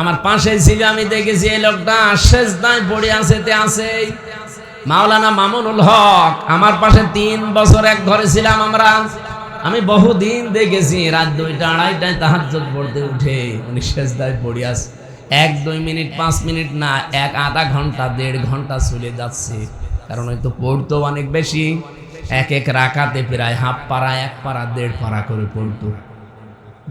আমার পাশে ছিল, আমি দেখেছি এই লোকটা সেজদায় পড়ে আছে। মাওলানা মামুনুল হক আমার পাশে 3 বছর এক ঘরে ছিলাম আমরা। আমি বহুদিন দেখেছি রাত 2টা 2:30টায় তাহাজ্জুদ পড়তে উঠে উনি সেজদায় পড়ে আছে। 1-2 মিনিট 5 মিনিট না, আধা ঘন্টা 1.5 ঘন্টা চলে যাচ্ছে। কারণ হয়তো পড়তো অনেক বেশি, এক রাকাতে প্রায় হাফ পারা, 1 পারা, 1.5 পারা করে পড়তো।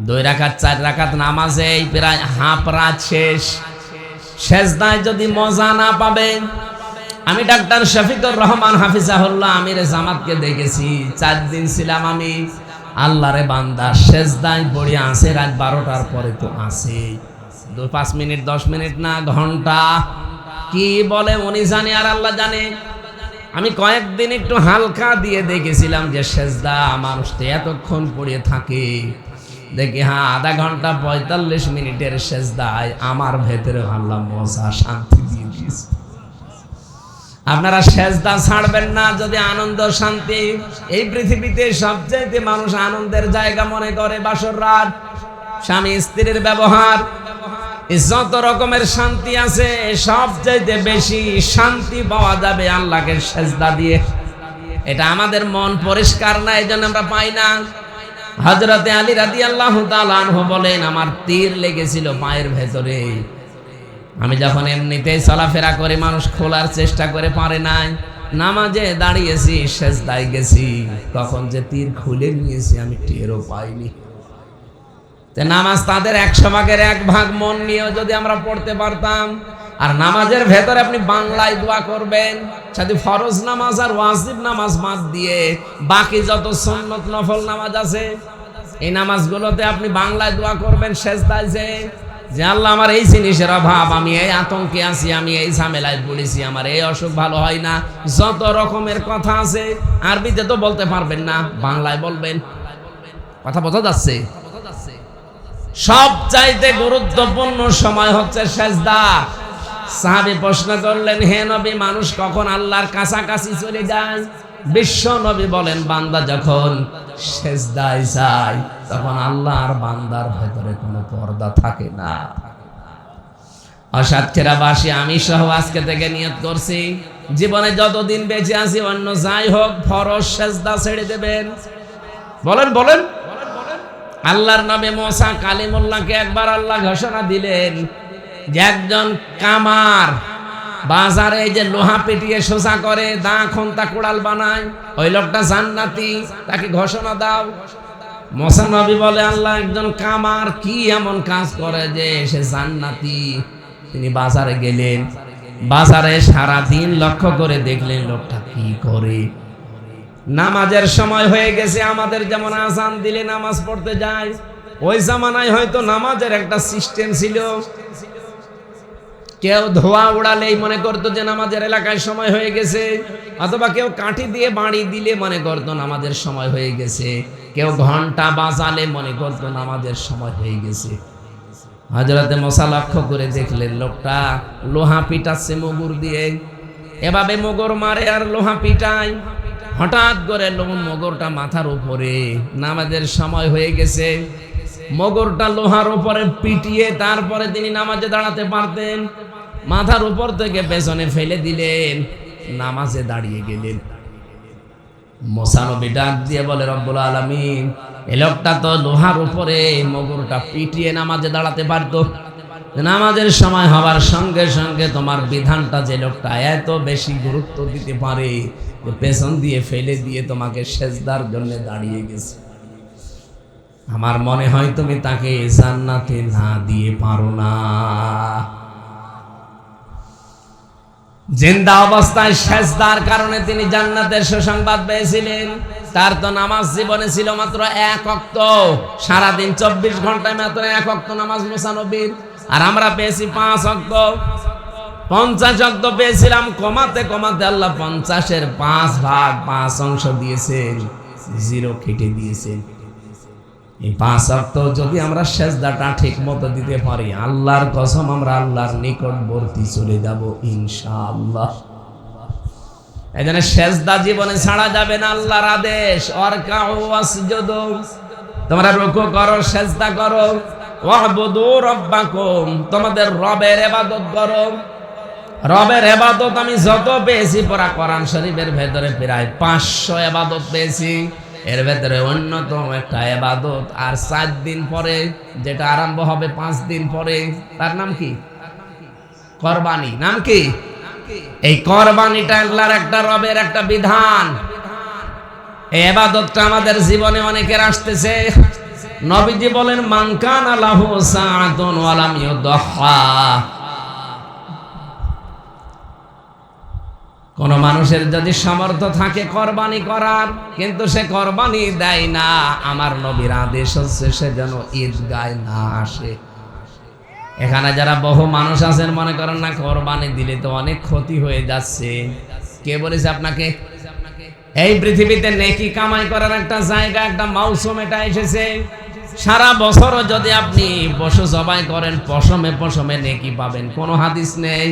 2 রাকাত 4 রাকাত নামাজে প্রায় হাফ রাত শেষ। সেজদায় যদি মজা না পাবেন, আমি ডাক্তার শফিকুর রহমান হাফিজাহুল্লাহ আমির জামাতকে দেখেছি। 4 দিন ছিলাম আমি। আল্লাহরে বান্দা সেজদায় পড়ে আছে রাত 12টার পরে তো আছে। 5 মিনিট 10 মিনিট না, ঘন্টা। কি বলে উনি জানে আর আল্লাহ জানে। আমি কয়েকদিন একটু হালকা দিয়ে দেখেছিলাম যে সেজদা মানুষ তো এতক্ষণ পড়ে থাকে। দেখি হ্যাঁ, আধা ঘন্টা 45 মিনিটের সেজদায় আমার ভেতরে আল্লাহ মজা শান্তি দিয়ে দিয়েছে। আপনারা সেজদা ছাড়বেন না যদি আনন্দ শান্তি। এই পৃথিবীতে সবচাইতে মানুষ আনন্দের জায়গা মনে করে বাসর রাত, স্বামী স্ত্রীর ব্যবহার। যত রকমের শান্তি আছে, সবচাইতে বেশি শান্তি পাওয়া যাবে আল্লাহকে সেজদা দিয়ে। এটা আমাদের মন পরিষ্কার না, এই জন্য আমরা পাই না। হযরতে আলী রাদিয়াল্লাহু তাআলা আনহু বলেন, আমার তীর লেগেছিল পায়ের ভেতরে। আমি যখন এমনিতেই চলাফেরা করে মানুষ খোলার চেষ্টা করে পারে নাই, নামাজে দাঁড়িয়েছি, সেজদায় গেছি, কখন যে তীর খুলে নিয়েছি আমি টেরও পাইনি। তে নামাজ তাদের 100 ভাগের 1 ভাগ মন নিয়েও যদি আমরা পড়তে পারতাম। আর নামাজের ভেতরে আপনি বাংলায় দোয়া করবেন, সাথে ফরজ নামাজ আর ওয়াজিব নামাজ বাদ দিয়ে বাকি যত সুন্নত নফল নামাজ আছে, এই নামাজগুলোতে আপনি বাংলায় দোয়া করবেন সেজদায় যে আল্লাহ আমার এই জিনিসের অভাব, আমি এই আতঙ্কে আছি, আমি এই ঝামেলায় পড়েছি, আমার এই অসুখ ভালো হয় না। যত রকমের কথা আছে, আরবিতে তো বলতে পারবেন না, বাংলায় বলবেন। কথা বোঝা যাচ্ছে? সবচাইতে গুরুত্বপূর্ণ সময় হচ্ছে সেজদা। সাহাবী প্রশ্ন করলেন, হে নবী, মানুষ কখন আল্লাহর কাছাকাছি চলে যায়? বিশ্ব নবী বলেন, বান্দা যখন সেজদায় যায় তখন আল্লাহ আর বান্দার ভেতরে কোনো পর্দা থাকে না। অসাতক্ষীরাবাসী আমি সহ আজকে থেকে নিয়ত করছি, জীবনে যতদিন বেঁচে আছি অন্য যাই হোক ফরজ সেজদা ছেড়ে দেবেন। বলেন বলেন। আল্লাহর নবী মুসা কালিমুল্লাহকে একবার আল্লাহ ঘোষণা দিলেন যে একজন কামার বাজারে এই যে লোহা পিটিয়ে সোজা করে, দা খন্তা কুড়াল বানায়, ওই লোকটা জান্নাতি, তাকে ঘোষণা দাও। মুসা নবী বলে, আল্লাহ, একজন কামার কি এমন কাজ করে যে সে জান্নাতি? তিনি বাজারে গেলেন, বাজারে সারা দিন লক্ষ্য করে দেখলেন লোকটা কি করে। নামাজের সময় হয়ে গেছে, আমাদের যেমন আযান দিলে নামাজ পড়তে যায়, ওই জামানায় হয়তো নামাজের একটা সিস্টেম ছিল। কেউ ধোয়া উড়ালেই মনে করতো যে নামাজের এলাকায় সময় হয়ে গেছে, অথবা কেউ কাঠি দিয়ে বাড়ি দিলে মনে করতো নামাজের সময় হয়ে গেছে, কেউ ঘন্টা বাজালে মনে করতো নামাজের সময় হয়ে গেছে। হযরতে মুসা লক্ষ্য করে দেখলেন লোকটা লোহা পিটাচ্ছে মুগুর দিয়ে, এভাবে মুগুর মারে আর লোহা পিটায়। হঠাৎ করে মুগুরটা মাথার উপরে, নামাজের সময় হয়ে গেছে, মুগুরটা লোহার উপরে পিটিয়ে তারপরে তিনি নামাজে দাঁড়াতে পারতেন। মাথার উপর থেকে পেছনে ফেলে দিলেন, নামাজে দাঁড়িয়ে গেলেন। মুসা নবী ডাক দিয়ে বলে, রব্বুল আলামিন, এই লোকটা তো লোহার উপরে মুগুরটা পিটিয়ে নামাজে দাঁড়াতে পারতো। নামাজের সময় হওয়ার সঙ্গে সঙ্গে তোমার বিধানটা যে লোকটা এত বেশি গুরুত্ব দিতে পারে, যে পেছন দিয়ে ফেলে দিয়ে তোমাকে সেজদার জন্য দাঁড়িয়ে গেছে, আমার মনে হয় তুমি তাকে জান্নাতে না দিয়ে পারো না। জিন্দা অবস্থায় সেজদার কারণে তিনি জান্নাতের সুসংবাদ পেয়েছিলেন। তার তো নামাজ জীবনে ছিল মাত্র 1 ওয়াক্ত, সারাদিন 24 ঘন্টায় মাত্র 1 ওয়াক্ত নামাজ মুসা নবীর, আর আমরা পেয়েছি 5 ওয়াক্ত। 50 ওয়াক্ত পেয়েছিলাম, কমাতে কমাতে আল্লাহ 50-এর 5 ভাগ 5 অংশ দিয়েছেন, 0 কেটে দিয়েছেন। এই 5 ওয়াক্ত যদি আমরা সেজদাটা ঠিক মতো দিতে পারি, আল্লাহর কসম আমরা আল্লাহর নিকটবর্তী চলে যাব ইনশাআল্লাহ। এজন্য সেজদা জীবনে ছাড়া যাবে না, আল্লাহর আদেশ। ওয়ারকাউ ওয়াসজুদু, তোমরা রুকু করো, সেজদা করো। ওয়াবুদু রাব্বাকুম, তোমাদের রবের ইবাদত করো। রবের ইবাদত আমি যত পেয়েছি পড়া কোরআন শরীফের ভেতরে প্রায় 500 ইবাদত পেয়েছি। এর ভেতরে অন্যতম একটা ইবাদত, আর 4 দিন পরে যেটা আরম্ভ হবে 5 দিন পরে, তার নাম কি? কোরবানি। নাম কি? এই কোরবানিটা আল্লাহর একটা, রবের একটা বিধান। এই ইবাদতটা আমাদের জীবনে অনেকের আসতেছে। নবীজি বলেন, মান কানা লাহু সাআতুন ওয়া লাম ইউদহা, কোন মানুষের যদি সামর্থ্য থাকে কোরবানি করার, কিন্তু সে কোরবানি দেয় না, আমার নবীর আদেশ হচ্ছে সে যেন ঈদগায় না আসে। এখানে যারা বহু মানুষ আছেন মনে করেন না কোরবানি দিলে তো অনেক ক্ষতি হয়ে যাচ্ছে। কে বলেছে আপনাকে? এই পৃথিবীতে নেকি কামাই করার একটা জায়গা, একটা মৌসুম এটা এসেছে। সারা বছর যদি আপনি পশু জবাই করেন, পশমে পশমে নেকি পাবেন, কোনো হাদিস নেই।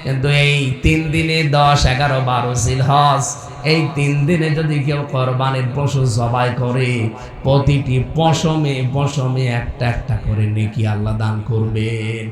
কিন্তু এই 3 দিনে 10, 11, 12 জিলহজ, এই 3 দিনে যদি কেউ কোরবানির পশু জবাই করে, প্রতিটি পশমে পশমে একটা একটা করে নেকি আল্লাহ দান করবেন।